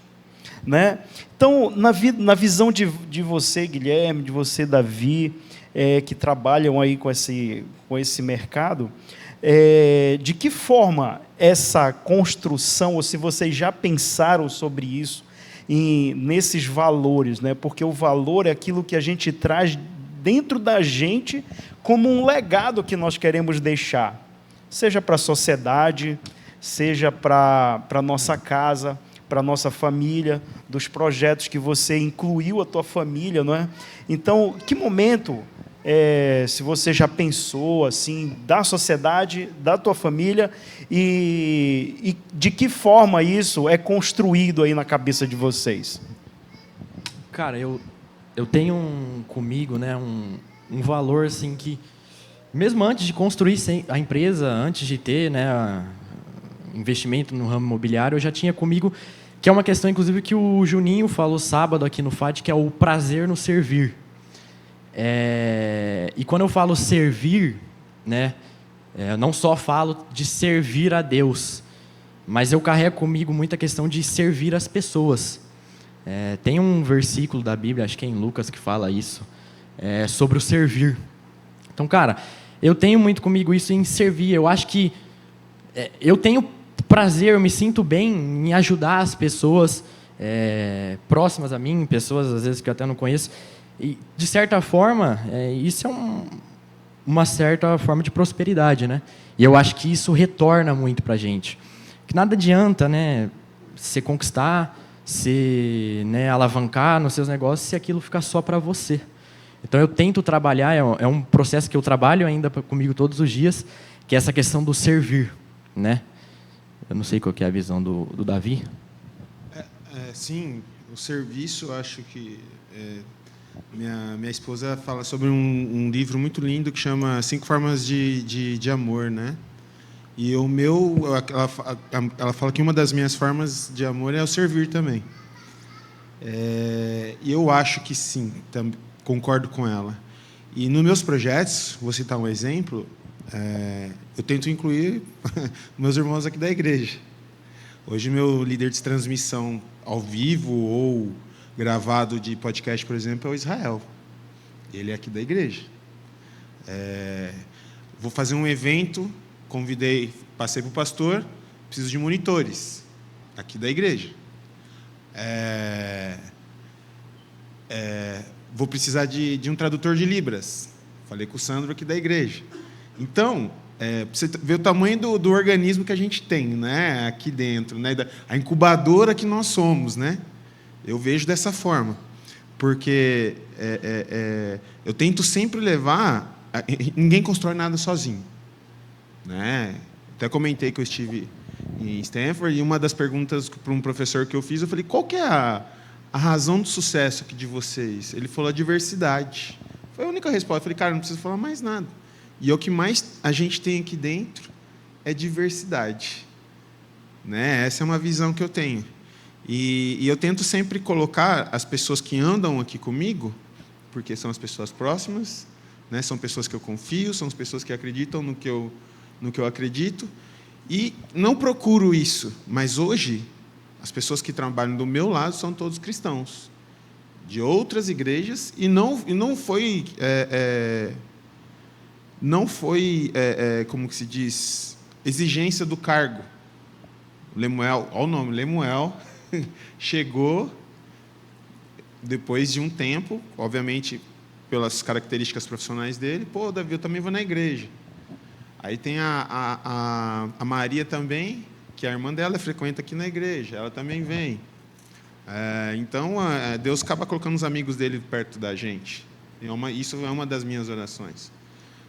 Né? Então, na visão de você, Guilherme, de você, Davi, que trabalham aí com esse mercado, de que forma essa construção, ou se vocês já pensaram sobre isso, nesses valores, né? Porque o valor é aquilo que a gente traz dentro da gente como um legado que nós queremos deixar, seja para a sociedade, seja para a nossa casa, para a nossa família, dos projetos que você incluiu a tua família, não é? Então, que momento, se você já pensou assim, da sociedade, da tua família, e de que forma isso é construído aí na cabeça de vocês? Cara, eu tenho comigo, né, um valor assim que, mesmo antes de construir a empresa, antes de ter, né, investimento no ramo imobiliário, eu já tinha comigo, que é uma questão, inclusive, que o Juninho falou sábado aqui no FAT, que é o prazer no servir. E quando eu falo servir, né, eu não só falo de servir a Deus, mas eu carrego comigo muita questão de servir as pessoas. Tem um versículo da Bíblia, acho que é em Lucas, que fala isso, sobre o servir. Então, cara, eu tenho muito comigo isso em servir. Eu acho que eu tenho prazer, eu me sinto bem em ajudar as pessoas próximas a mim, pessoas às vezes que eu até não conheço. E, de certa forma, isso é uma certa forma de prosperidade, né? E eu acho que isso retorna muito para a gente. Que nada adianta, né, você conquistar, você, né, alavancar nos seus negócios se aquilo ficar só para você. Então eu tento trabalhar, é um processo que eu trabalho ainda comigo todos os dias, que é essa questão do servir, né? Eu não sei qual que é a visão do Davi. Sim, o serviço, acho que minha esposa fala sobre um livro muito lindo que chama 5 Formas de Amor, né? E o meu, ela fala que uma das minhas formas de amor é o servir também. E eu acho que sim, concordo com ela. E nos meus projetos, vou citar um exemplo, eu tento incluir meus irmãos aqui da igreja. Hoje, meu líder de transmissão ao vivo ou gravado de podcast, por exemplo, é o Israel. Ele é aqui da igreja. Vou fazer um evento, passei para o pastor, preciso de monitores, aqui da igreja. Vou precisar de um tradutor de Libras. Falei com o Sandro aqui da igreja. Então, você vê o tamanho do organismo que a gente tem, né, aqui dentro, né, a incubadora que nós somos, né? Eu vejo dessa forma, porque eu tento sempre levar. Ninguém constrói nada sozinho, né? Até comentei que eu estive em Stanford e uma das perguntas para um professor que eu fiz, eu falei: qual que é a razão do sucesso aqui de vocês? Ele falou: a diversidade. Foi a única resposta. Eu falei: cara, não preciso falar mais nada. E o que mais a gente tem aqui dentro é diversidade, né? Essa é uma visão que eu tenho. E eu tento sempre colocar as pessoas que andam aqui comigo, porque são as pessoas próximas, né? São pessoas que eu confio, são as pessoas que acreditam no que eu acredito, e não procuro isso. Mas hoje, as pessoas que trabalham do meu lado são todos cristãos, de outras igrejas, e não foi como que se diz, exigência do cargo. Lemuel, olha o nome, Lemuel, chegou depois de um tempo, obviamente pelas características profissionais dele. Pô, Davi, eu também vou na igreja. Aí tem a Maria também, que a irmã dela frequenta aqui na igreja, ela também vem. Então, Deus acaba colocando os amigos dele perto da gente. Isso é uma das minhas orações.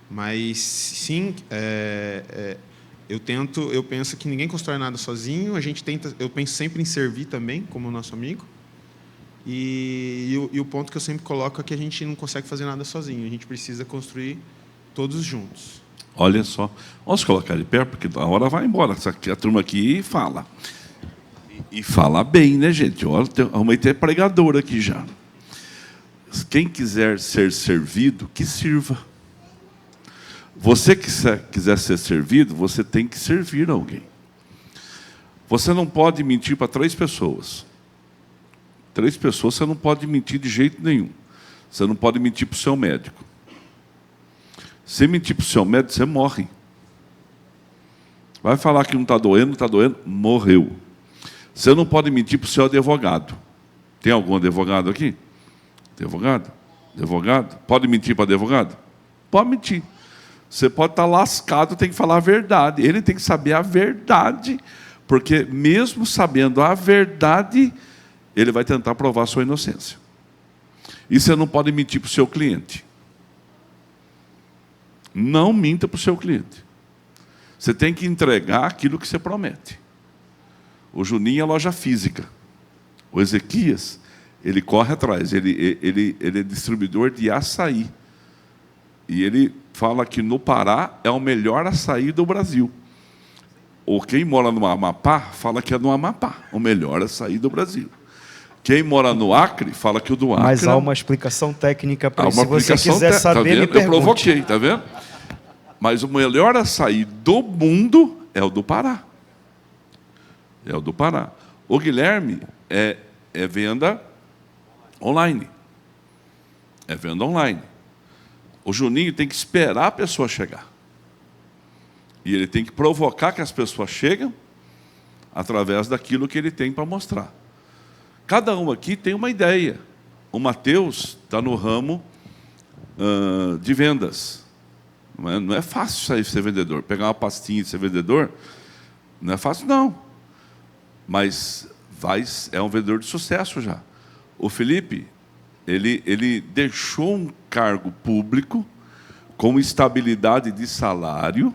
Mas, sim, eu penso que ninguém constrói nada sozinho. Eu penso sempre em servir também, como o nosso amigo. E o ponto que eu sempre coloco é que a gente não consegue fazer nada sozinho. A gente precisa construir todos juntos. Olha só. Vamos colocar de pé, porque a hora vai embora. A turma aqui fala. E fala bem, né, gente? Olha, arrumei até pregador aqui já. Quem quiser ser servido, que sirva. Você que quiser ser servido, você tem que servir alguém. Você não pode mentir para 3 pessoas. 3 pessoas você não pode mentir de jeito nenhum. Você não pode mentir para o seu médico. Se mentir para o seu médico, você morre. Vai falar que não está doendo, morreu. Você não pode mentir para o seu advogado. Tem algum advogado aqui? Advogado? Advogado? Pode mentir para advogado? Pode mentir. Você pode estar lascado, tem que falar a verdade. Ele tem que saber a verdade, porque mesmo sabendo a verdade, ele vai tentar provar a sua inocência. E você não pode mentir para o seu cliente. Não minta para o seu cliente. Você tem que entregar aquilo que você promete. O Juninho é loja física. O Ezequias, ele corre atrás. Ele é distribuidor de açaí. E ele fala que no Pará é o melhor açaí do Brasil. Ou quem mora no Amapá, fala que é no Amapá, o melhor açaí do Brasil. Quem mora no Acre, fala que o do Acre... Mas há uma explicação técnica para isso. Se você quiser saber, me pergunte. Eu provoquei, está vendo? Mas o melhor açaí do mundo é o do Pará. É o do Pará. O Guilherme é venda online. É venda online. O Juninho tem que esperar a pessoa chegar. E ele tem que provocar que as pessoas cheguem através daquilo que ele tem para mostrar. Cada um aqui tem uma ideia. O Mateus está no ramo de vendas. Não é fácil sair ser vendedor. Pegar uma pastinha e ser vendedor, não é fácil, não. Mas é um vendedor de sucesso já. O Felipe, ele deixou um cargo público com estabilidade de salário,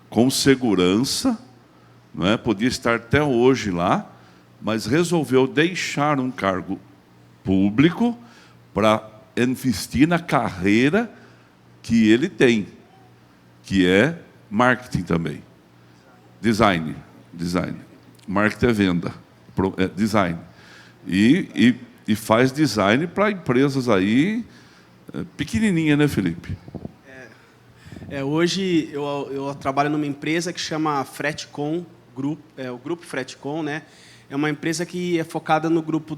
com segurança, não é? Podia estar até hoje lá, mas resolveu deixar um cargo público para investir na carreira que ele tem, que é marketing também. Design. Marketing é venda, design. E faz design para empresas aí pequenininha, né, Felipe? Hoje eu trabalho numa empresa que chama Fretcom, o Grupo Fretcom, né? É uma empresa que é focada no grupo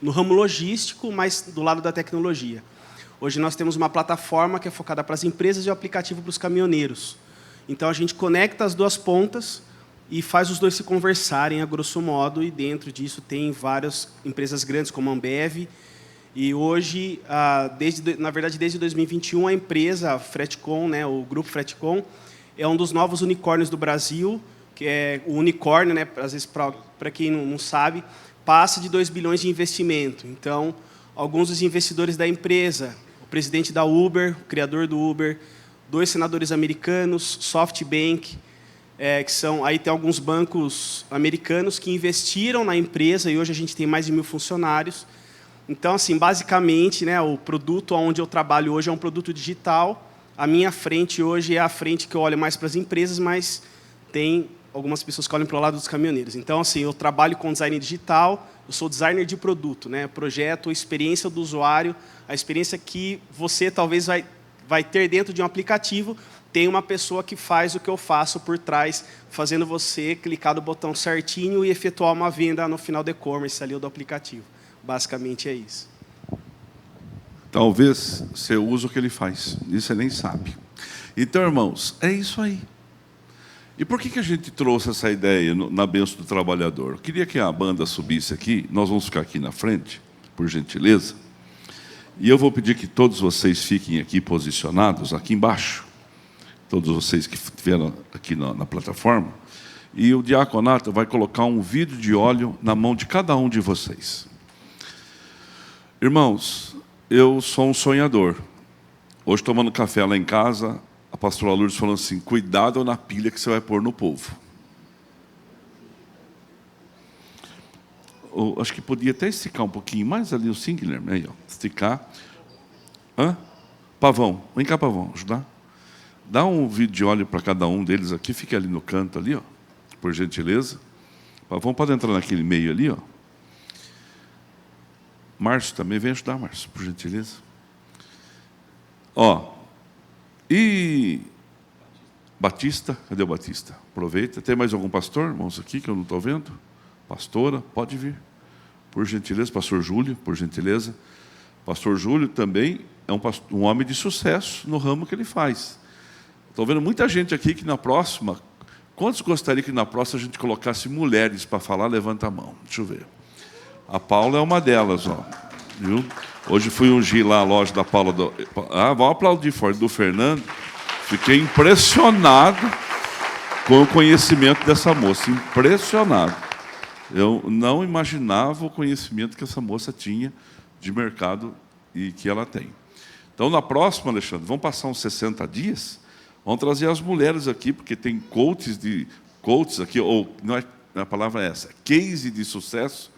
no ramo logístico, mas do lado da tecnologia. Hoje nós temos uma plataforma que é focada para as empresas e o aplicativo para os caminhoneiros. Então a gente conecta as duas pontas e faz os dois se conversarem, a grosso modo, e dentro disso tem várias empresas grandes como a Ambev. E hoje, na verdade, desde 2021, a empresa Fretcom, né, o Grupo Fretcom, é um dos novos unicórnios do Brasil, que é o unicórnio, né, às vezes, para quem não sabe, passa de 2 bilhões de investimento. Então, alguns dos investidores da empresa, o presidente da Uber, o criador do Uber, 2 senadores americanos, SoftBank, que são, aí tem alguns bancos americanos que investiram na empresa, e hoje a gente tem mais de 1.000 funcionários. Então, assim, basicamente, né, o produto onde eu trabalho hoje é um produto digital. A minha frente hoje é a frente que eu olho mais para as empresas, mas tem algumas pessoas que olham para o lado dos caminhoneiros. Então, assim, eu trabalho com design digital, eu sou designer de produto, né, projeto a experiência do usuário, a experiência que você talvez vai ter dentro de um aplicativo. Tem uma pessoa que faz o que eu faço por trás, fazendo você clicar no botão certinho e efetuar uma venda no final do e-commerce ali do aplicativo. Basicamente é isso. Talvez você use o que ele faz, isso você nem sabe. Então, irmãos, é isso aí. E por que a gente trouxe essa ideia na bênção do trabalhador? Eu queria que a banda subisse aqui, nós vamos ficar aqui na frente, por gentileza. E eu vou pedir que todos vocês fiquem aqui posicionados, aqui embaixo. Todos vocês que estiveram aqui na plataforma. E o diaconato vai colocar um vidro de óleo na mão de cada um de vocês. Irmãos, eu sou um sonhador. Hoje, tomando café lá em casa, a pastora Lourdes falou assim, cuidado na pilha que você vai pôr no povo. Acho que podia até esticar um pouquinho mais ali, sim, Guilherme. Aí, ó, esticar. Pavão, vem cá, Pavão, ajudar. Dá um vidro de óleo para cada um deles aqui, fica ali no canto ali, ó, por gentileza. Pavão, pode entrar naquele meio ali, ó. Márcio também, vem ajudar, Márcio, por gentileza. Ó, e Batista, cadê o Batista? Aproveita. Tem mais algum pastor, irmãos, aqui que eu não estou vendo? Pastora, pode vir. Por gentileza, pastor Júlio, por gentileza. Pastor Júlio também é um homem de sucesso no ramo que ele faz. Estou vendo muita gente aqui que na próxima... Quantos gostariam que na próxima a gente colocasse mulheres para falar? Levanta a mão, deixa eu ver. A Paula é uma delas, ó. Viu? Hoje fui ungir lá a loja da Paula. Vamos aplaudir forte do Fernando. Fiquei impressionado com o conhecimento dessa moça. Impressionado. Eu não imaginava o conhecimento que essa moça tinha de mercado e que ela tem. Então, na próxima, Alexandre, vamos passar uns 60 dias, vamos trazer as mulheres aqui, porque tem coaches aqui, ou não é a palavra é essa, case de sucesso.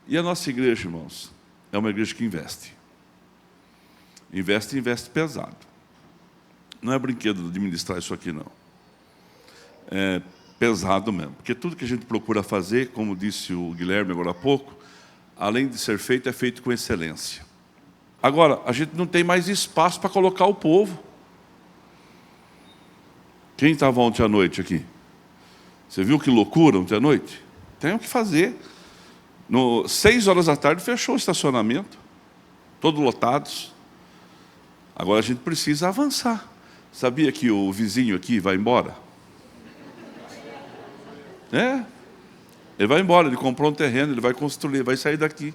E a nossa igreja, irmãos, é uma igreja que investe. Investe pesado. Não é brinquedo de administrar isso aqui, não. É pesado mesmo. Porque tudo que a gente procura fazer, como disse o Guilherme agora há pouco, além de ser feito, é feito com excelência. Agora, a gente não tem mais espaço para colocar o povo. Quem estava ontem à noite aqui? Você viu que loucura ontem à noite? Tem o que fazer. 6 horas da tarde fechou o estacionamento, todos lotados. Agora a gente precisa avançar. Sabia que o vizinho aqui vai embora? Ele vai embora, ele comprou um terreno, ele vai construir, vai sair daqui.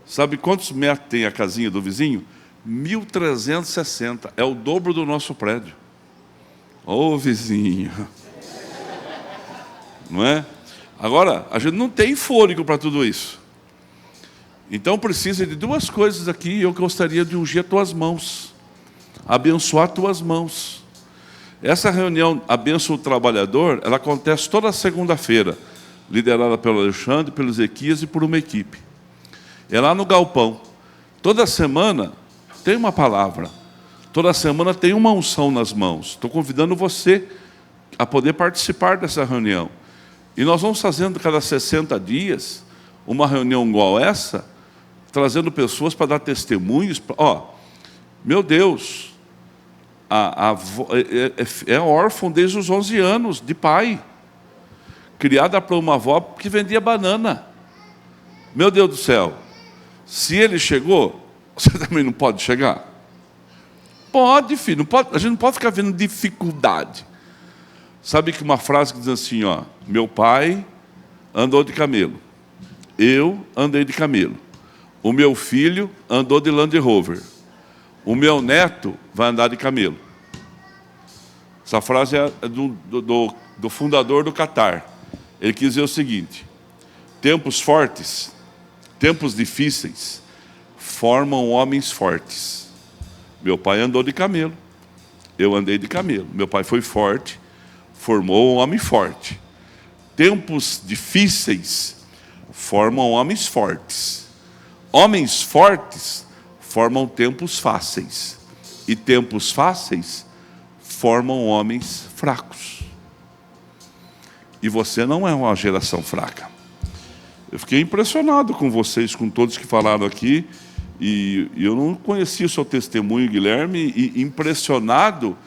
Sabe quantos metros tem a casinha do vizinho? 1.360, é o dobro do nosso prédio. Ô vizinho. Não é? Agora, a gente não tem fôlego para tudo isso. Então precisa de duas coisas aqui, e eu gostaria de ungir as tuas mãos, abençoar tuas mãos. Essa reunião, a bênção do trabalhador, ela acontece toda segunda-feira, liderada pelo Alexandre, pelo Ezequias e por uma equipe. É lá no galpão. Toda semana tem uma palavra. Toda semana tem uma unção nas mãos. Estou convidando você a poder participar dessa reunião. E nós vamos fazendo cada 60 dias uma reunião igual essa, trazendo pessoas para dar testemunhos. Meu Deus, a avó é órfã desde os 11 anos, de pai. Criada por uma avó que vendia banana. Meu Deus do céu, se ele chegou, você também não pode chegar? Pode, filho, não pode, a gente não pode ficar vendo dificuldade. Sabe que uma frase que diz assim, meu pai andou de camelo, eu andei de camelo, o meu filho andou de Land Rover, o meu neto vai andar de camelo. Essa frase é do fundador do Qatar. Ele quis dizer o seguinte: tempos fortes, tempos difíceis, formam homens fortes. Meu pai andou de camelo, eu andei de camelo. Meu pai foi forte, formou um homem forte. Tempos difíceis formam homens fortes. Homens fortes formam tempos fáceis. E tempos fáceis formam homens fracos. E você não é uma geração fraca. Eu fiquei impressionado com vocês, com todos que falaram aqui, e eu não conhecia o seu testemunho, Guilherme, e impressionado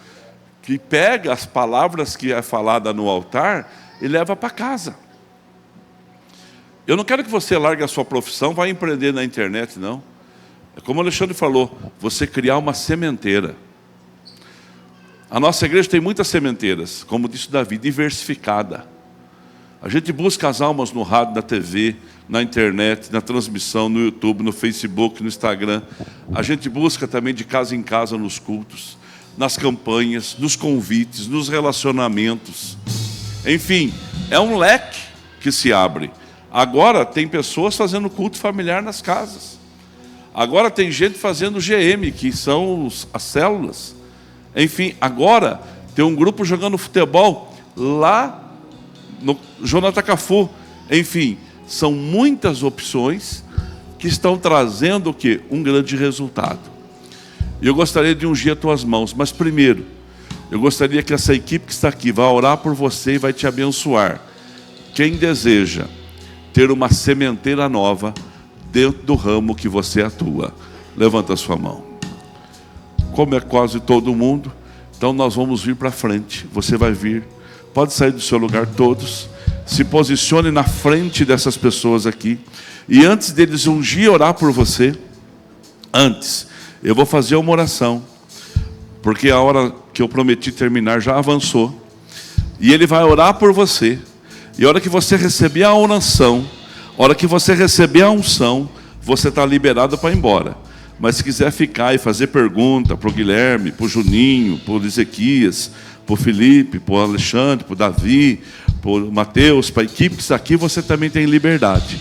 que pega as palavras que é falada no altar e leva para casa. Eu não quero que você largue a sua profissão, vá empreender na internet, não. É como o Alexandre falou, você criar uma sementeira. A nossa igreja tem muitas sementeiras, como disse Davi, diversificada. A gente busca as almas no rádio, na TV, na internet, na transmissão, no YouTube, no Facebook, no Instagram. A gente busca também de casa em casa nos cultos, nas campanhas, nos convites, nos relacionamentos. Enfim, é um leque que se abre. Agora tem pessoas fazendo culto familiar nas casas. Agora tem gente fazendo GM, que são as células. Enfim, agora tem um grupo jogando futebol lá no Jonathan Cafu. Enfim, são muitas opções que estão trazendo o quê? Um grande resultado. E eu gostaria de ungir as tuas mãos, mas primeiro, eu gostaria que essa equipe que está aqui vá orar por você e vai te abençoar. Quem deseja ter uma sementeira nova dentro do ramo que você atua, levanta a sua mão. Como é quase todo mundo, então nós vamos vir para frente. Você vai vir, pode sair do seu lugar todos, se posicione na frente dessas pessoas aqui, e antes deles ungir e orar por você, antes, eu vou fazer uma oração, porque a hora que eu prometi terminar já avançou, e ele vai orar por você, e a hora que você receber a oração, a hora que você receber a unção, você está liberado para ir embora. Mas se quiser ficar e fazer pergunta para o Guilherme, para o Juninho, para o Ezequias, para o Felipe, para o Alexandre, para o Davi, para o Mateus, para a equipe que está aqui, você também tem liberdade.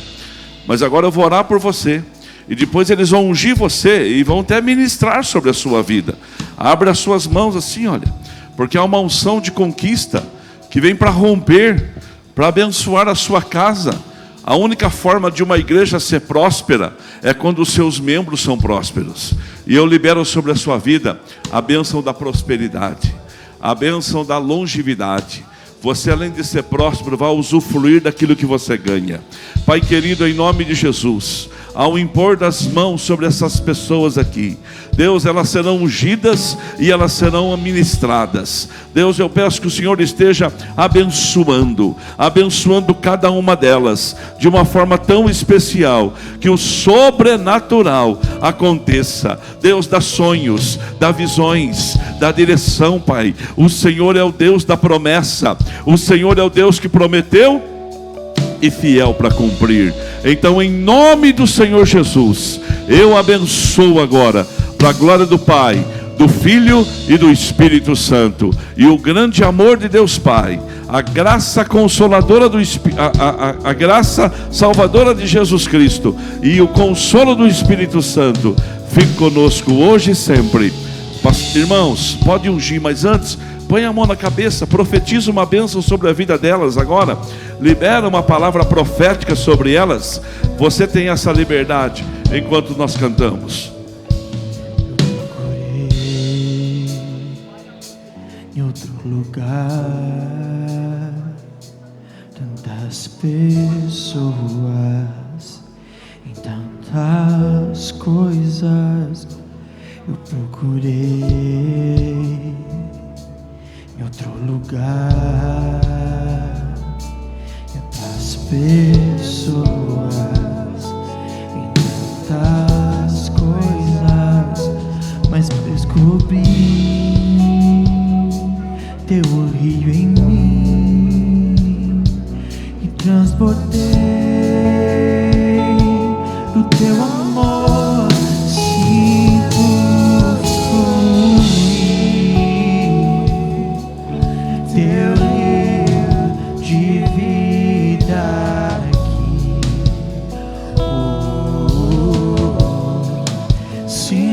Mas agora eu vou orar por você. E depois eles vão ungir você e vão até ministrar sobre a sua vida. Abre as suas mãos assim, olha. Porque há uma unção de conquista que vem para romper, para abençoar a sua casa. A única forma de uma igreja ser próspera é quando os seus membros são prósperos. E eu libero sobre a sua vida a bênção da prosperidade, a bênção da longevidade. Você, além de ser próspero, vai usufruir daquilo que você ganha. Pai querido, em nome de Jesus, ao impor das mãos sobre essas pessoas aqui, Deus, elas serão ungidas e elas serão ministradas. Deus, eu peço que o Senhor esteja abençoando cada uma delas, de uma forma tão especial, que o sobrenatural aconteça. Deus, dá sonhos, dá visões, dá direção, Pai. O Senhor é o Deus da promessa, o Senhor é o Deus que prometeu e fiel para cumprir. Então, em nome do Senhor Jesus, eu abençoo agora, para a glória do Pai, do Filho e do Espírito Santo, e o grande amor de Deus Pai, a graça consoladora do a graça salvadora de Jesus Cristo e o consolo do Espírito Santo fique conosco hoje e sempre. Irmãos, pode ungir, mas antes, põe a mão na cabeça, profetiza uma bênção sobre a vida delas agora, libera uma palavra profética sobre elas. Você tem essa liberdade enquanto nós cantamos. Em outro lugar, tantas pessoas, em tantas coisas, eu procurei em outro lugar, tantas pessoas, em tantas coisas, mas descobri teu rio em mim e transbordei do teu amor, sinto fluir teu rio de vida aqui. Sinto